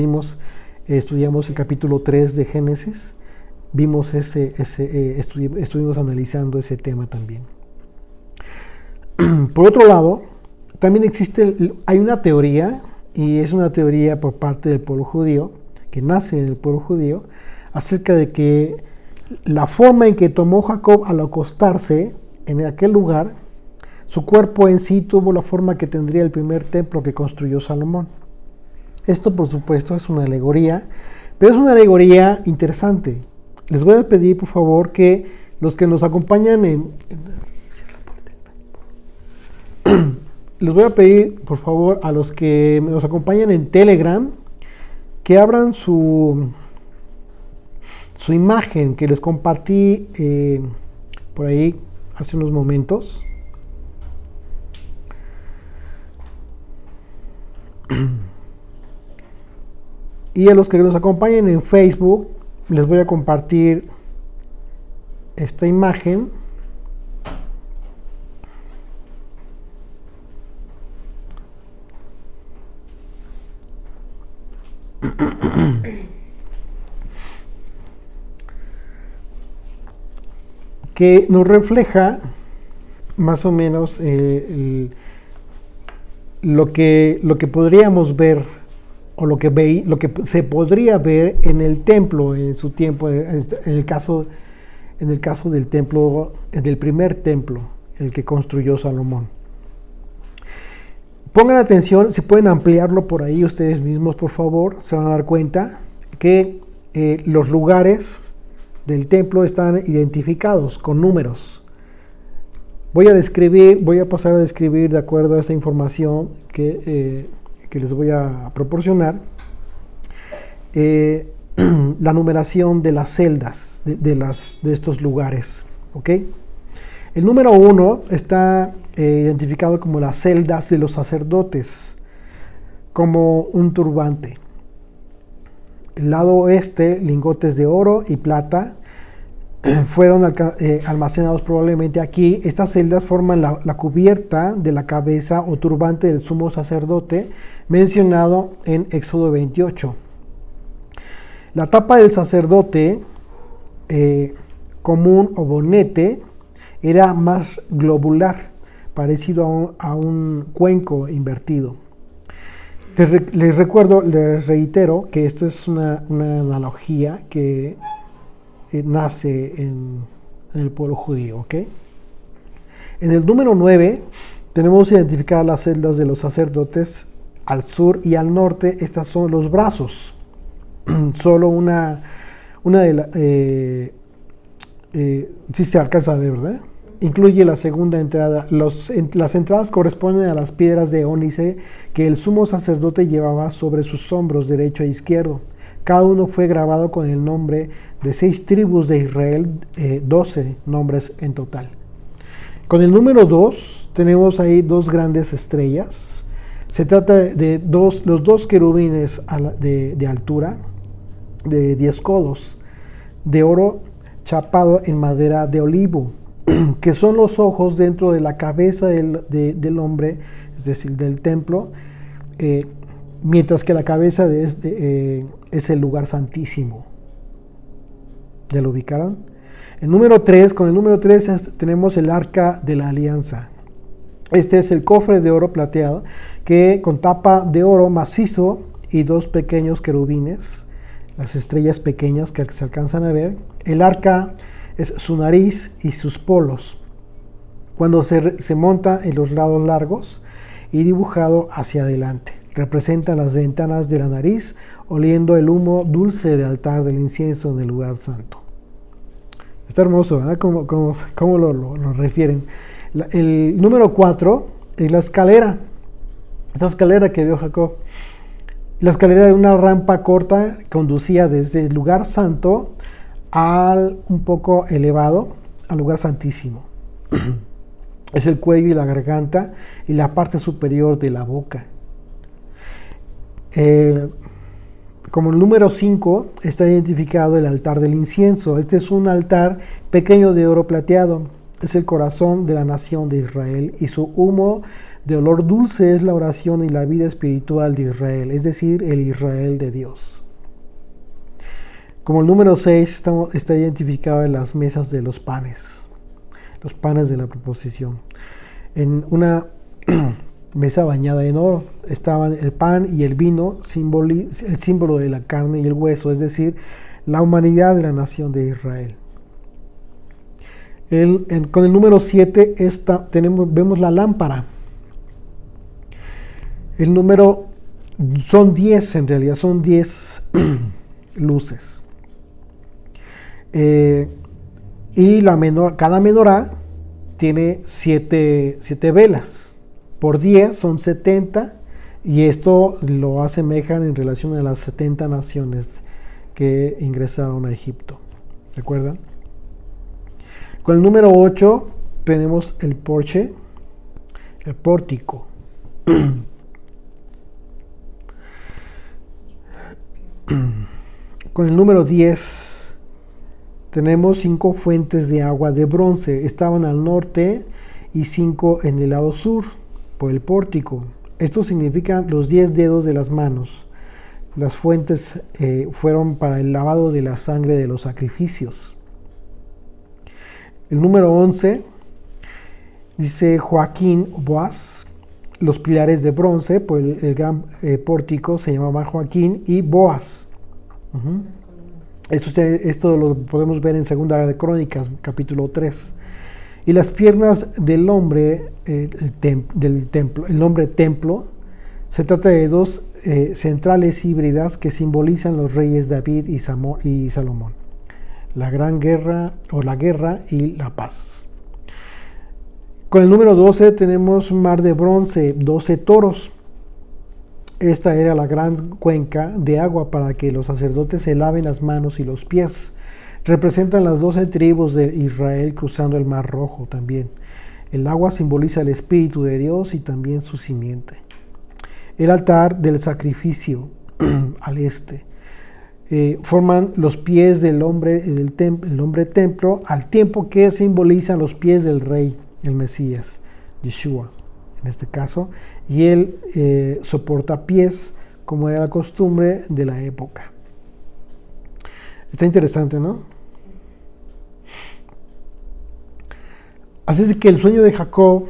estudiamos el capítulo 3 de Génesis? Vimos estuvimos analizando ese tema también. Por otro lado, también hay una teoría, y es una teoría por parte del pueblo judío, que nace en el pueblo judío, acerca de que la forma en que tomó Jacob al acostarse en aquel lugar, su cuerpo en sí tuvo la forma que tendría el primer templo que construyó Salomón. Esto, por supuesto, es una alegoría, pero es una alegoría interesante. Les voy a pedir, por favor, que los que nos acompañan les voy a pedir, por favor, a los que nos acompañan en Telegram, que abran su imagen que les compartí por ahí hace unos momentos. Y a los que nos acompañen en Facebook, les voy a compartir esta imagen. Que nos refleja más o menos lo que podríamos ver, o lo que se podría ver en el templo en su tiempo, en el caso del templo, del primer templo, el que construyó Salomón. Pongan atención, si pueden ampliarlo por ahí ustedes mismos, por favor, se van a dar cuenta que los lugares del templo están identificados con números. Voy a pasar a describir, de acuerdo a esta información que les voy a proporcionar, la numeración de las celdas de estos lugares. ¿Okay? El número 1 está identificado como las celdas de los sacerdotes, como un turbante. El lado oeste, lingotes de oro y plata fueron almacenados probablemente aquí. Estas celdas forman la cubierta de la cabeza o turbante del sumo sacerdote mencionado en Éxodo 28. La tapa del sacerdote común o bonete era más globular, parecido a un cuenco invertido. Les reitero que esto es una analogía que nace en el pueblo judío. ¿Okay? En el número 9 tenemos identificadas las celdas de los sacerdotes al sur y al norte. Estas son los brazos. Solo una de las sí se alcanza a ver, ¿verdad? Incluye la segunda entrada. Las entradas corresponden a las piedras de ónice que el sumo sacerdote llevaba sobre sus hombros derecho e izquierdo. Cada uno fue grabado con el nombre de 6 tribus de Israel, 12 nombres en total. Con el número 2 tenemos ahí dos grandes estrellas. Se trata de los dos querubines de altura, de 10 codos, de oro chapado en madera de olivo, que son los ojos dentro de la cabeza del hombre, es decir, del templo, mientras que la cabeza es el lugar santísimo. ¿Ya lo ubicaron? Con el número 3 tenemos el arca de la alianza. Este es el cofre de oro plateado, que con tapa de oro macizo y dos pequeños querubines, las estrellas pequeñas que se alcanzan a ver. El arca es su nariz y sus polos, cuando se monta en los lados largos y dibujado hacia adelante. Representa las ventanas de la nariz, oliendo el humo dulce del altar del incienso en el lugar santo. Está hermoso, ¿verdad? ¿Cómo lo refieren? El número 4 es la escalera. Esa escalera que vio Jacob. La escalera de una rampa corta conducía desde el lugar santo un poco elevado al lugar santísimo. Es el cuello y la garganta y la parte superior de la boca. Como el número 5 está identificado el altar del incienso. Este es un altar pequeño de oro plateado. Es el corazón de la nación de Israel, y su humo de olor dulce es la oración y la vida espiritual de Israel, es decir, el Israel de Dios. Como el número 6 está identificado en las mesas de los panes de la proposición. En una mesa bañada en oro estaban el pan y el vino, el símbolo de la carne y el hueso, es decir, la humanidad de la nación de Israel. Con el número 7 vemos la lámpara. El número son 10, en realidad son 10 luces. Y cada menorá tiene 7 velas. Por 10 son 70, y esto lo asemejan en relación a las 70 naciones que ingresaron a Egipto. ¿Recuerdan? Con el número 8 tenemos el pórtico. Con el número 10 tenemos 5 fuentes de agua de bronce. Estaban al norte y 5 en el lado sur por el pórtico. Esto significa los 10 dedos de las manos. Las fuentes fueron para el lavado de la sangre de los sacrificios. El número 11 dice Joaquín Boaz. Los pilares de bronce, pues el gran pórtico se llamaba Joaquín y Boaz. Esto lo podemos ver en Segunda de Crónicas, capítulo 3. Y las piernas del hombre del templo. El nombre templo se trata de dos centrales híbridas que simbolizan los reyes David y Salomón. La gran guerra o la guerra y la paz. Con el número 12 tenemos un mar de bronce, 12 toros. Esta era la gran cuenca de agua para que los sacerdotes se laven las manos y los pies. Representan las 12 tribus de Israel cruzando el Mar Rojo también. El agua simboliza el Espíritu de Dios y también su simiente. El altar del sacrificio al este. Forman los pies del hombre templo, al tiempo que simbolizan los pies del rey, el Mesías, Yeshua en este caso, y él soporta pies como era la costumbre de la época. Está interesante, ¿no? Así es que el sueño de Jacob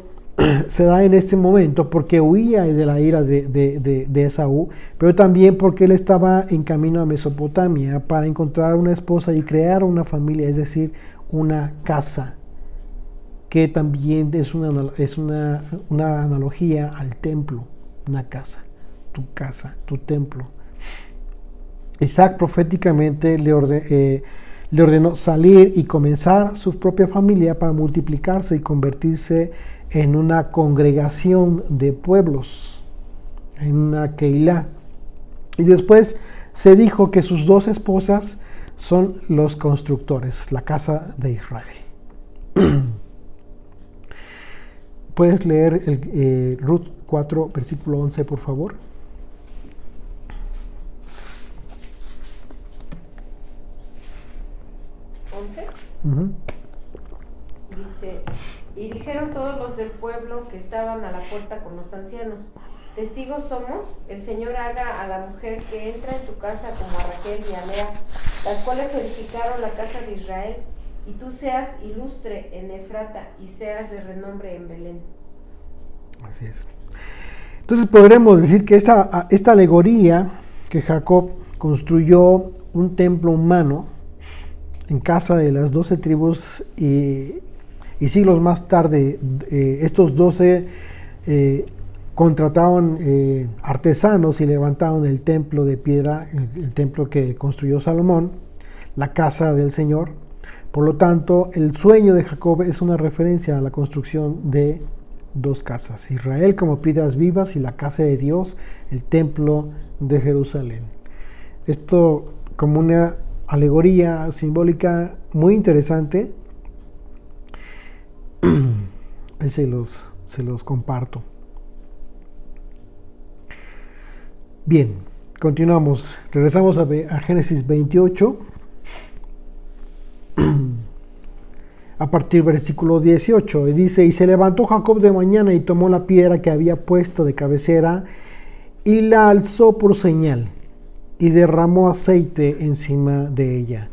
se da en este momento porque huía de la ira de Esaú, pero también porque él estaba en camino a Mesopotamia para encontrar una esposa y crear una familia, es decir, una casa, que también es una analogía al templo, una casa, tu templo. Isaac proféticamente le ordenó salir y comenzar su propia familia para multiplicarse y convertirse en una congregación de pueblos, en una Keilah. Y después se dijo que sus 2 esposas son los constructores, la casa de Israel. ¿Puedes leer Ruth 4, versículo 11, por favor? ¿11? Dice, y dijeron todos los del pueblo que estaban a la puerta con los ancianos, testigos somos, el Señor haga a la mujer que entra en tu casa como a Raquel y a Lea, las cuales edificaron la casa de Israel, y tú seas ilustre en Efrata y seas de renombre en Belén. Así es. Entonces podremos decir que esta alegoría que Jacob construyó un templo humano en casa de las 12 tribus y siglos más tarde estos 12 contrataron artesanos y levantaron el templo de piedra, el templo que construyó Salomón, la casa del Señor. Por lo tanto, el sueño de Jacob es una referencia a la construcción de dos casas, Israel como piedras vivas y la casa de Dios, el templo de Jerusalén. Esto como una alegoría simbólica muy interesante. Ahí se los comparto. Bien, continuamos. Regresamos a Génesis 28. A partir del versículo 18, y dice, y se levantó Jacob de mañana y tomó la piedra que había puesto de cabecera y la alzó por señal y derramó aceite encima de ella.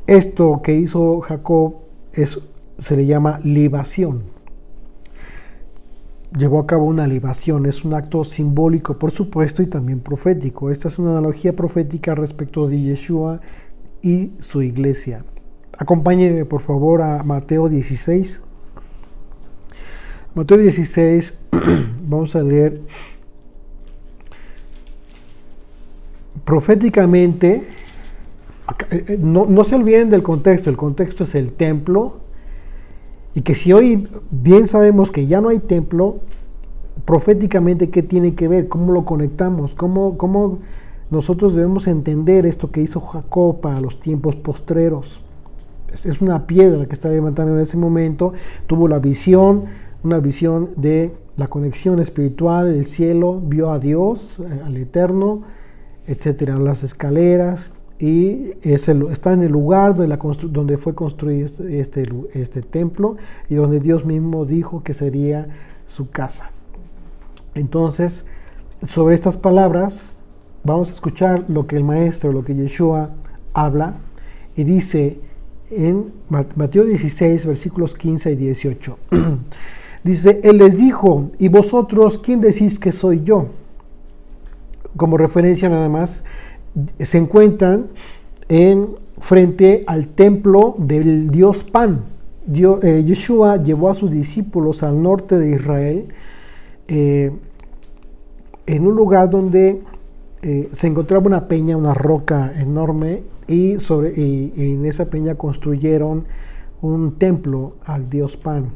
Esto que hizo Jacob se le llama libación. Llevó a cabo una libación, es un acto simbólico, por supuesto, y también profético. Esta es una analogía profética respecto de Yeshua y su iglesia. Acompáñenme por favor a Mateo 16. Mateo 16, vamos a leer proféticamente. No se olviden del contexto. El contexto es el templo, y que si hoy bien sabemos que ya no hay templo, proféticamente ¿qué tiene que ver? ¿Cómo lo conectamos? ¿Cómo nosotros debemos entender esto que hizo Jacob para los tiempos postreros? Es una piedra que está levantando en ese momento. Tuvo una visión de la conexión espiritual, el cielo, vio a Dios, al Eterno, etcétera, las escaleras, y está en el lugar donde fue construido este templo, y donde Dios mismo dijo que sería su casa. Entonces, sobre estas palabras, vamos a escuchar lo que el maestro, lo que Yeshua habla, y dice en Mateo 16, versículos 15 y 18. Dice, Él les dijo, ¿y vosotros quién decís que soy yo? Como referencia nada más, se encuentran frente al templo del Dios Pan. Yeshua llevó a sus discípulos al norte de Israel, en un lugar donde se encontraba una peña, una roca enorme, y en esa peña construyeron un templo al Dios Pan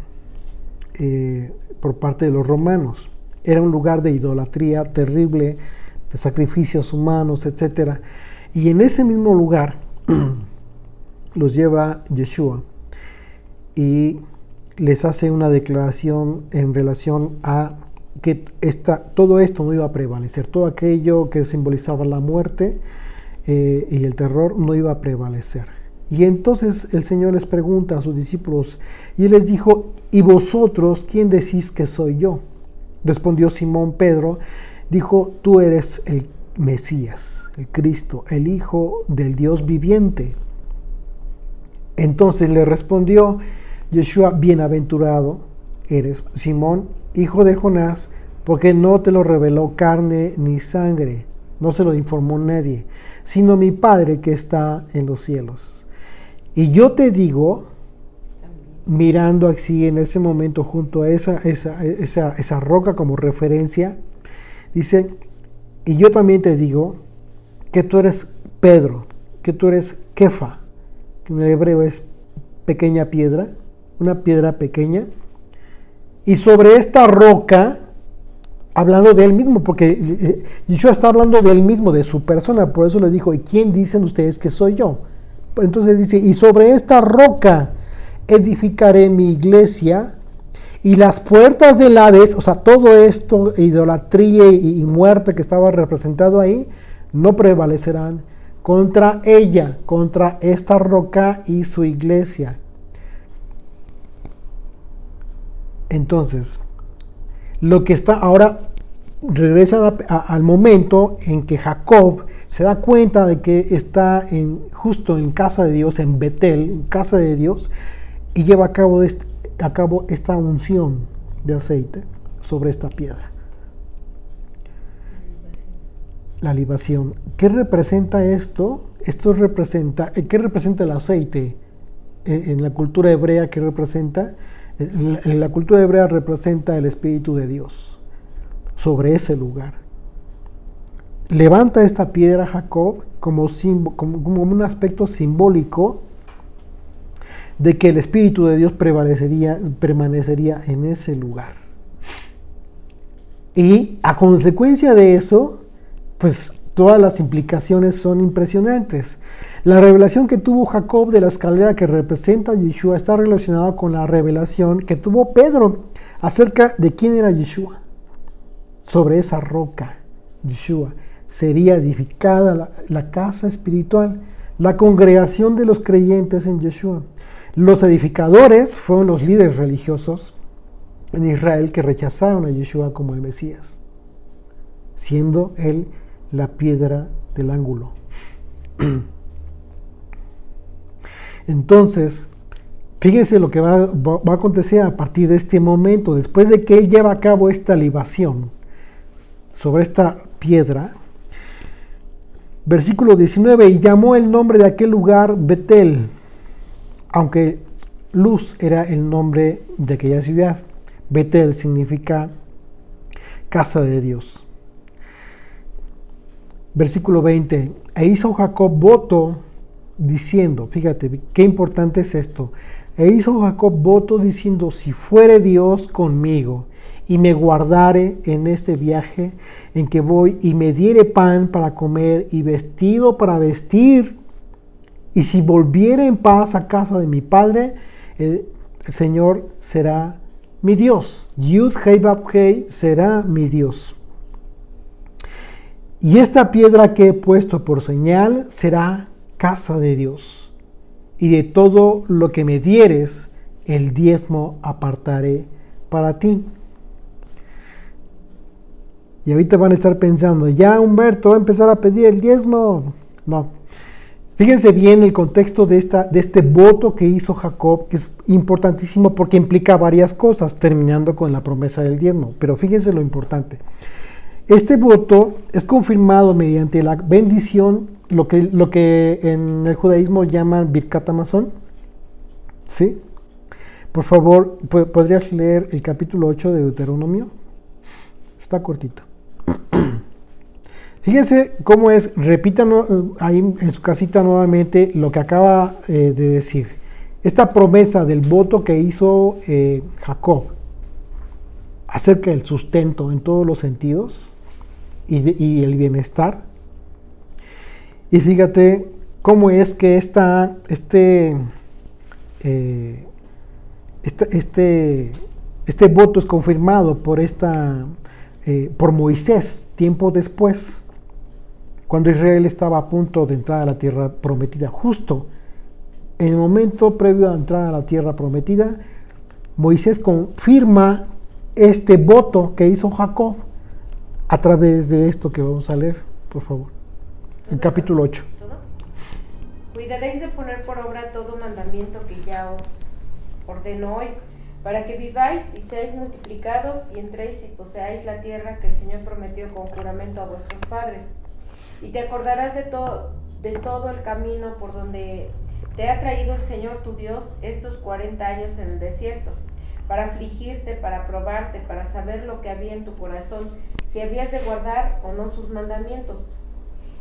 por parte de los romanos. Era un lugar de idolatría terrible, de sacrificios humanos, etc. Y en ese mismo lugar los lleva Yeshua y les hace una declaración en relación a que todo esto no iba a prevalecer, todo aquello que simbolizaba la muerte y el terror no iba a prevalecer. Y entonces el Señor les pregunta a sus discípulos, y Él les dijo, ¿y vosotros quién decís que soy yo? Respondió Simón Pedro, dijo, tú eres el Mesías, el Cristo, el Hijo del Dios viviente. Entonces le respondió Yeshua, bienaventurado eres, Simón, hijo de Jonás, porque no te lo reveló carne ni sangre, no se lo informó nadie, sino mi Padre que está en los cielos. Y yo te digo, mirando así en ese momento junto a esa roca como referencia, dice, y yo también te digo que tú eres Pedro, que tú eres Kefa, que en el hebreo es pequeña piedra, una piedra pequeña, y sobre esta roca, hablando de él mismo, porque Yeshua está hablando de él mismo, de su persona, por eso le dijo, ¿y quién dicen ustedes que soy yo? Entonces dice, y sobre esta roca edificaré mi iglesia, y las puertas del Hades, o sea, todo esto, idolatría y muerte que estaba representado ahí, no prevalecerán contra ella, contra esta roca y su iglesia. Entonces, lo que está ahora regresa al momento en que Jacob se da cuenta de que está justo en casa de Dios, en Betel, en casa de Dios, y lleva a cabo esta unción de aceite sobre esta piedra. La libación. ¿Qué representa esto? ¿Qué representa el aceite? En la cultura hebrea, ¿qué representa? En la cultura hebrea representa el Espíritu de Dios sobre ese lugar. Levanta esta piedra Jacob como un aspecto simbólico de que el Espíritu de Dios permanecería en ese lugar. Y a consecuencia de eso, pues todas las implicaciones son impresionantes. La revelación que tuvo Jacob de la escalera que representa a Yeshua está relacionada con la revelación que tuvo Pedro acerca de quién era Yeshua. Sobre esa roca, Yeshua, sería edificada la casa espiritual, la congregación de los creyentes en Yeshua. Los edificadores fueron los líderes religiosos en Israel que rechazaron a Yeshua como el Mesías, siendo él la piedra del ángulo. Entonces, fíjense lo que va a acontecer a partir de este momento, después de que él lleva a cabo esta libación sobre esta piedra. Versículo 19, y llamó el nombre de aquel lugar Betel, aunque Luz era el nombre de aquella ciudad. Betel significa casa de Dios. Versículo 20, e hizo Jacob voto diciendo, fíjate qué importante es esto, e hizo Jacob voto diciendo, si fuere Dios conmigo y me guardare en este viaje en que voy y me diere pan para comer y vestido para vestir, y si volviere en paz a casa de mi padre, el Señor será mi Dios. Yud Hei Vav Hei será mi Dios. Y esta piedra que he puesto por señal será casa de Dios. Y de todo lo que me dieres, el diezmo apartaré para ti. Y ahorita van a estar pensando, ya Humberto va a empezar a pedir el diezmo. No. Fíjense bien el contexto de este voto que hizo Jacob, que es importantísimo porque implica varias cosas, terminando con la promesa del diezmo. Pero fíjense lo importante. Este voto es confirmado mediante la bendición, lo que en el judaísmo llaman Birkat Hamazon. ¿Sí? Por favor, ¿podrías leer el capítulo 8 de Deuteronomio? Está cortito. Fíjense cómo es, repítanlo ahí en su casita nuevamente lo que acaba de decir. Esta promesa del voto que hizo Jacob acerca del sustento en todos los sentidos y el bienestar. Y fíjate cómo es que este voto es confirmado por Moisés tiempo después, cuando Israel estaba a punto de entrar a la tierra prometida. Justo en el momento previo a entrar a la tierra prometida, Moisés confirma este voto que hizo Jacob a través de esto que vamos a leer, por favor, el capítulo 8. Cuidaréis de poner por obra todo mandamiento que ya os ordeno hoy, para que viváis y seáis multiplicados y entréis y poseáis la tierra que el Señor prometió con juramento a vuestros padres. Y te acordarás de todo el camino por donde te ha traído el Señor tu Dios estos 40 años en el desierto, para afligirte, para probarte, para saber lo que había en tu corazón, si habías de guardar o no sus mandamientos.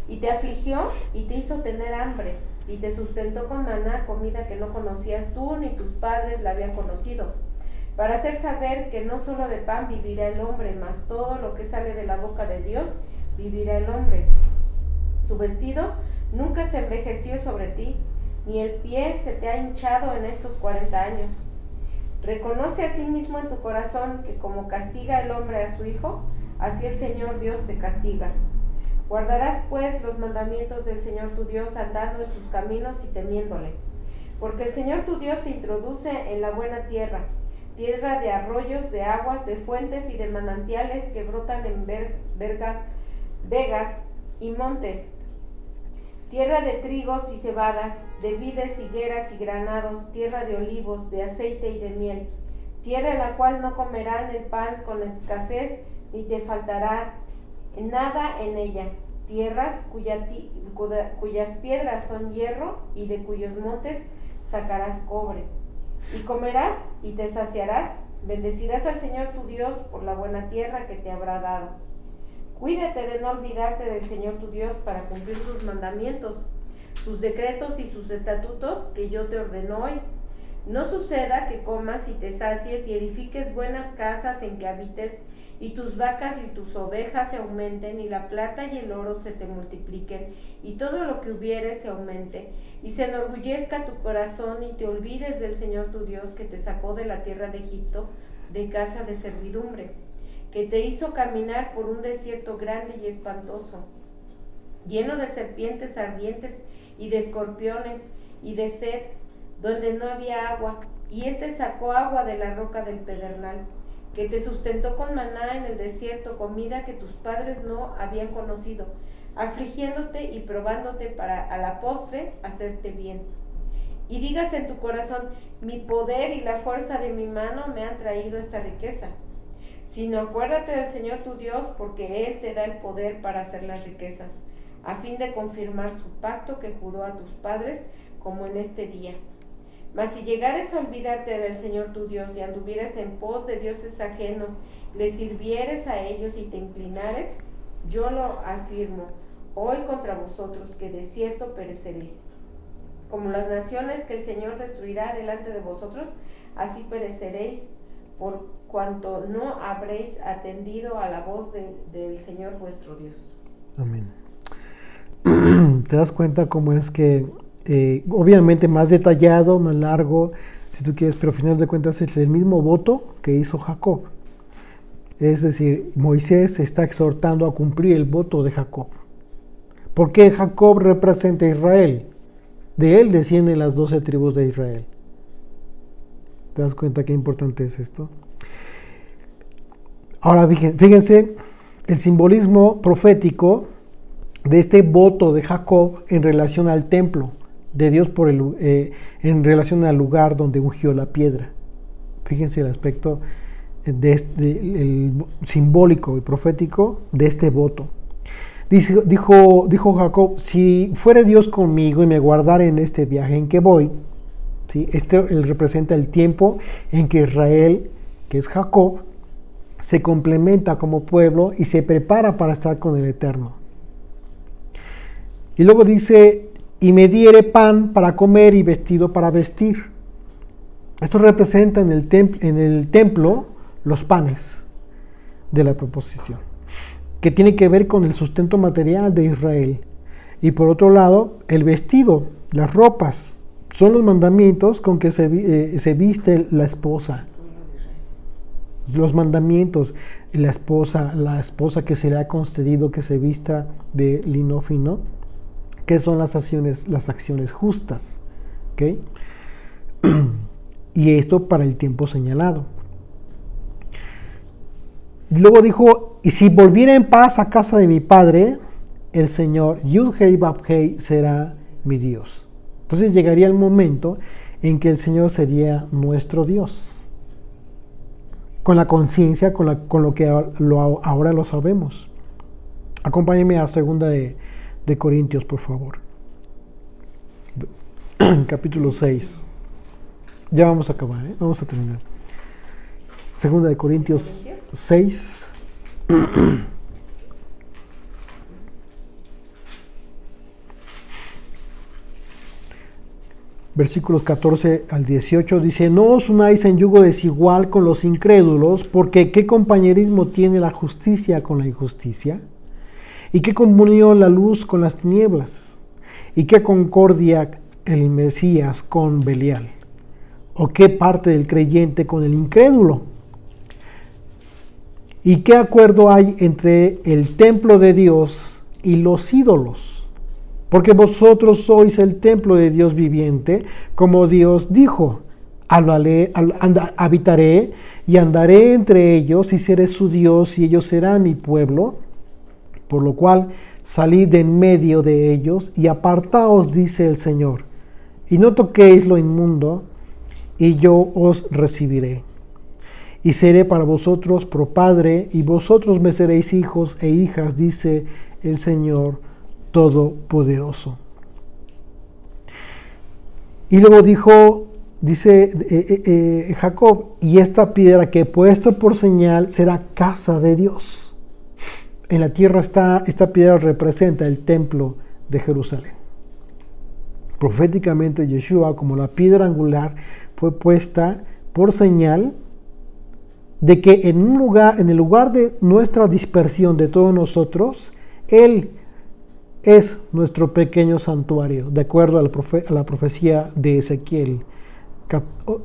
Y te afligió y te hizo tener hambre, y te sustentó con maná, comida que no conocías tú ni tus padres la habían conocido, para hacer saber que no solo de pan vivirá el hombre, mas todo lo que sale de la boca de Dios vivirá el hombre. Tu vestido nunca se envejeció sobre ti, ni el pie se te ha hinchado en estos 40 años. Reconoce a sí mismo en tu corazón que como castiga el hombre a su hijo, así el Señor Dios te castiga. Guardarás pues los mandamientos del Señor tu Dios, andando en sus caminos y temiéndole. Porque el Señor tu Dios te introduce en la buena tierra, tierra de arroyos, de aguas, de fuentes y de manantiales que brotan en vegas y montes, tierra de trigos y cebadas, de vides, higueras y granados, tierra de olivos, de aceite y de miel, tierra en la cual no comerán el pan con escasez, ni te faltará nada en ella, tierras cuyas piedras son hierro y de cuyos montes sacarás cobre. Y comerás y te saciarás, bendecirás al Señor tu Dios por la buena tierra que te habrá dado. Cuídate de no olvidarte del Señor tu Dios para cumplir sus mandamientos, sus decretos y sus estatutos que yo te ordeno hoy. No suceda que comas y te sacies y edifiques buenas casas en que habites, y tus vacas y tus ovejas se aumenten, y la plata y el oro se te multipliquen, y todo lo que hubiere se aumente, y se enorgullezca tu corazón, y te olvides del Señor tu Dios que te sacó de la tierra de Egipto, de casa de servidumbre, que te hizo caminar por un desierto grande y espantoso, lleno de serpientes ardientes y de escorpiones y de sed, donde no había agua, y él te sacó agua de la roca del pedernal, que te sustentó con maná en el desierto, comida que tus padres no habían conocido, afligiéndote y probándote para a la postre hacerte bien. Y digas en tu corazón: mi poder y la fuerza de mi mano me han traído esta riqueza. Sino acuérdate del Señor tu Dios, porque Él te da el poder para hacer las riquezas, a fin de confirmar su pacto que juró a tus padres, como en este día. Mas si llegares a olvidarte del Señor tu Dios y anduvieres en pos de dioses ajenos, le sirvieres a ellos y te inclinares, yo lo afirmo hoy contra vosotros, que de cierto pereceréis. Como las naciones que el Señor destruirá delante de vosotros, así pereceréis, por cuanto no habréis atendido a la voz del Señor vuestro Dios. Amén. ¿Te das cuenta cómo es que, obviamente más detallado, más largo, si tú quieres, pero al final de cuentas es el mismo voto que hizo Jacob? Es decir, Moisés está exhortando a cumplir el voto de Jacob. Porque Jacob representa a Israel. De él descienden las 12 tribus de Israel. ¿Te das cuenta qué importante es esto? Ahora fíjense el simbolismo profético de este voto de Jacob en relación al templo de Dios en relación al lugar donde ungió la piedra. Fíjense el aspecto el simbólico y profético de este voto. Dijo Jacob: si fuere Dios conmigo y me guardare en este viaje en que voy, ¿sí? Él representa el tiempo en que Israel, que es Jacob, se complementa como pueblo y se prepara para estar con el Eterno. Y luego dice: y me diere pan para comer y vestido para vestir. Esto representa en el templo los panes de la proposición, que tiene que ver con el sustento material de Israel. Y por otro lado, el vestido, las ropas, son los mandamientos con que se viste la esposa. Los mandamientos, la esposa que se le ha concedido que se vista de lino fino, que son las acciones justas, ¿okay? Y esto para el tiempo señalado. Luego dijo: y si volviera en paz a casa de mi padre, el Señor Yud-Hei Vav-Hei será mi Dios. Entonces llegaría el momento en que el Señor sería nuestro Dios, con la conciencia, con lo que ahora lo sabemos. Acompáñenme a 2 de Corintios, por favor. Capítulo 6. Ya vamos a acabar, vamos a terminar. 2 de Corintios 6. Versículos 14 al 18 dice: no os unáis en yugo desigual con los incrédulos, porque ¿qué compañerismo tiene la justicia con la injusticia? ¿Y qué comunión la luz con las tinieblas? ¿Y qué concordia el Mesías con Belial? ¿O qué parte del creyente con el incrédulo? ¿Y qué acuerdo hay entre el templo de Dios y los ídolos? Porque vosotros sois el templo de Dios viviente, como Dios dijo, habitaré y andaré entre ellos y seré su Dios y ellos serán mi pueblo. Por lo cual salid de en medio de ellos y apartaos, dice el Señor, y no toquéis lo inmundo, y yo os recibiré. Y seré para vosotros por padre, y vosotros me seréis hijos e hijas, dice el Señor Todopoderoso. Y luego dice Jacob, y esta piedra que he puesto por señal será casa de Dios. En la tierra esta piedra representa el templo de Jerusalén. Proféticamente Yeshua, como la piedra angular, fue puesta por señal de que en el lugar de nuestra dispersión de todos nosotros, Él es nuestro pequeño santuario, de acuerdo a la profecía de Ezequiel.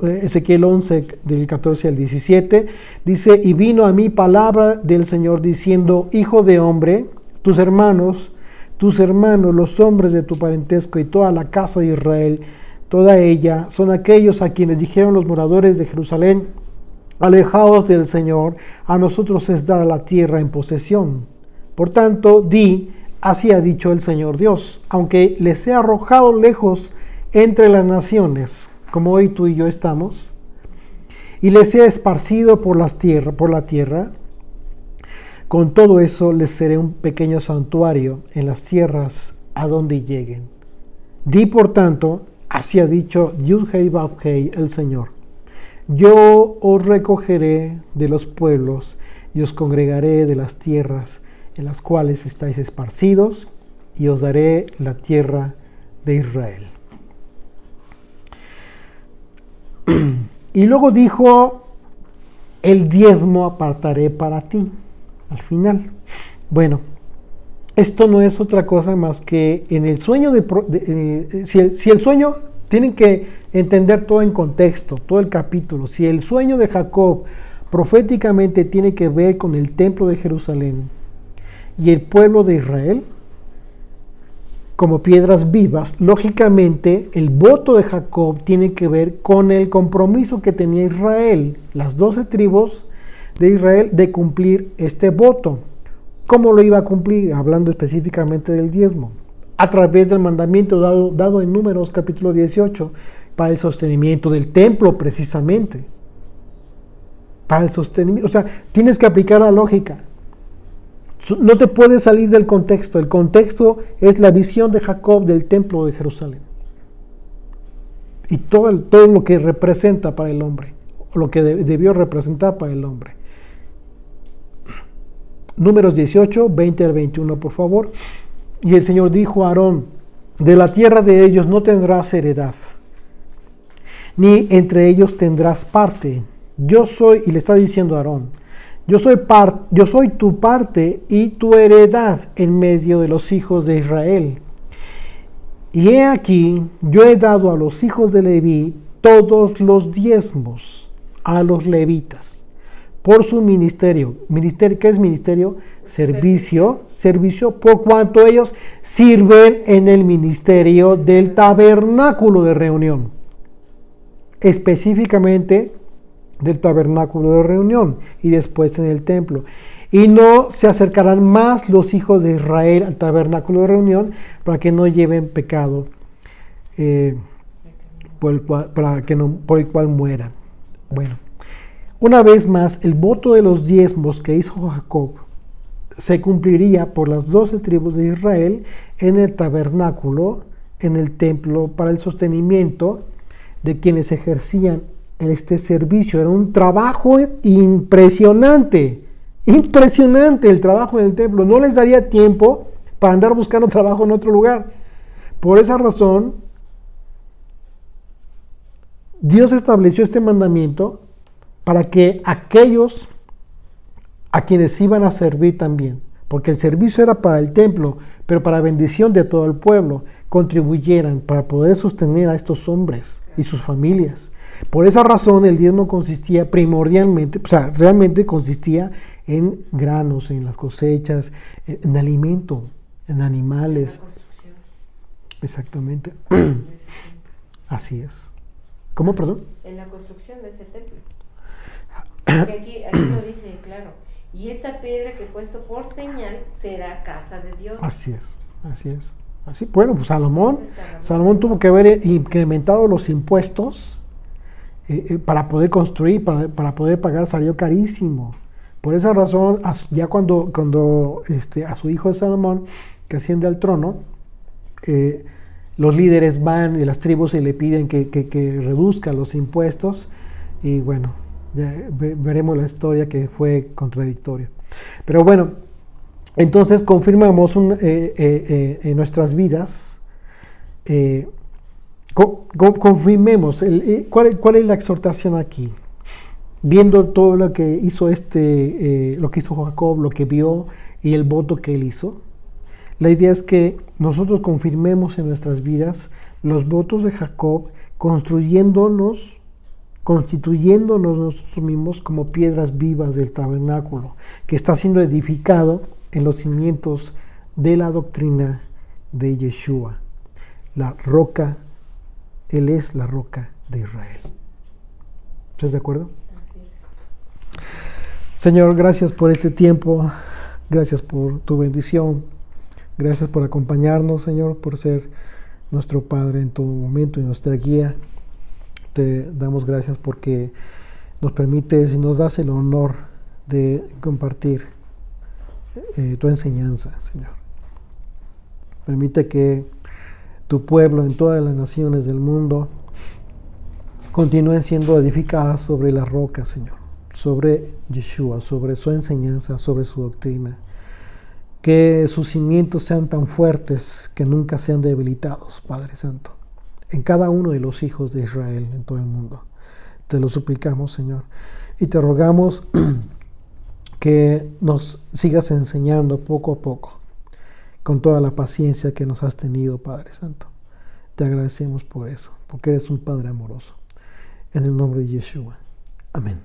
Ezequiel 11, del 14 al 17, dice, y vino a mí palabra del Señor diciendo, hijo de hombre, tus hermanos, los hombres de tu parentesco y toda la casa de Israel, toda ella, son aquellos a quienes dijeron los moradores de Jerusalén, alejaos del Señor, a nosotros es dada la tierra en posesión. Por tanto, así ha dicho el Señor Dios, aunque les he arrojado lejos entre las naciones, como hoy tú y yo estamos, y les he esparcido por la tierra, con todo eso les seré un pequeño santuario en las tierras a donde lleguen. Por tanto, así ha dicho Yud-Hei Vav-Hei, el Señor. Yo os recogeré de los pueblos y os congregaré de las tierras en las cuales estáis esparcidos, y os daré la tierra de Israel. Y luego dijo, el diezmo apartaré para ti, al final. Bueno, esto no es otra cosa más que en el sueño si el sueño, tienen que entender todo en contexto, todo el capítulo. Si el sueño de Jacob proféticamente tiene que ver con el templo de Jerusalén y el pueblo de Israel, como piedras vivas, lógicamente el voto de Jacob tiene que ver con el compromiso que tenía Israel, las 12 tribus de Israel, de cumplir este voto. ¿Cómo lo iba a cumplir? Hablando específicamente del diezmo, a través del mandamiento dado en Números capítulo 18, para el sostenimiento del templo precisamente. Para el sostenimiento, o sea, tienes que aplicar la lógica. No te puedes salir del contexto. El contexto es la visión de Jacob del templo de Jerusalén. Y todo lo que representa para el hombre, o lo que debió representar para el hombre. Números 18, 20 al 21, por favor. Y el Señor dijo a Aarón, de la tierra de ellos no tendrás heredad, ni entre ellos tendrás parte. Yo soy, y le está diciendo a Aarón, yo soy tu parte y tu heredad en medio de los hijos de Israel. Y he aquí, yo he dado a los hijos de Leví todos los diezmos a los levitas por su ministerio. ¿Qué es ministerio? Servicio, por cuanto ellos sirven en el ministerio del tabernáculo de reunión. Específicamente del tabernáculo de reunión y después en el templo. Y no se acercarán más los hijos de Israel al tabernáculo de reunión para que no lleven pecado por el cual mueran. Bueno, una vez más, el voto de los diezmos que hizo Jacob se cumpliría por las 12 tribus de Israel en el tabernáculo, en el templo, para el sostenimiento de quienes ejercían este servicio. Era un trabajo impresionante el trabajo en el templo. No les daría tiempo para andar buscando trabajo en otro lugar. Por esa razón, Dios estableció este mandamiento para que aquellos a quienes iban a servir también, porque el servicio era para el templo, pero para bendición de todo el pueblo, contribuyeran para poder sostener a estos hombres y sus familias. Por esa razón el diezmo consistía primordialmente, o sea, realmente consistía en granos, en las cosechas, en alimento, en animales. Exactamente. Así es. ¿Cómo, perdón? En la construcción de ese templo. Porque aquí lo dice, claro. Y esta piedra que he puesto por señal será casa de Dios. Así es, así es. Así, bueno, pues Salomón tuvo que haber incrementado los impuestos para poder construir, para poder pagar, salió carísimo. Por esa razón, ya cuando a su hijo de Salomón, que asciende al trono, los líderes van de las tribus y le piden que reduzca los impuestos, y bueno, ya veremos la historia que fue contradictoria. Pero bueno, entonces confirmamos en nuestras vidas, confirmemos, ¿cuál es la exhortación aquí? Viendo todo lo que hizo lo que hizo Jacob, lo que vio y el voto que él hizo, la idea es que nosotros confirmemos en nuestras vidas los votos de Jacob, constituyéndonos nosotros mismos como piedras vivas del tabernáculo, que está siendo edificado en los cimientos de la doctrina de Yeshua. La roca, Él es la roca de Israel. ¿Estás de acuerdo? Señor, gracias por este tiempo, gracias por tu bendición, gracias por acompañarnos, Señor, por ser nuestro Padre en todo momento y nuestra guía. Te damos gracias porque nos permites y nos das el honor de compartir tu enseñanza, Señor. Permite que tu pueblo en todas las naciones del mundo continúen siendo edificadas sobre la roca, Señor, sobre Yeshua, sobre su enseñanza, sobre su doctrina. Que sus cimientos sean tan fuertes que nunca sean debilitados, Padre Santo, en cada uno de los hijos de Israel en todo el mundo. Te lo suplicamos, Señor, y te rogamos que nos sigas enseñando poco a poco, con toda la paciencia que nos has tenido, Padre Santo. Te agradecemos por eso, porque eres un Padre amoroso. En el nombre de Yeshua. Amén.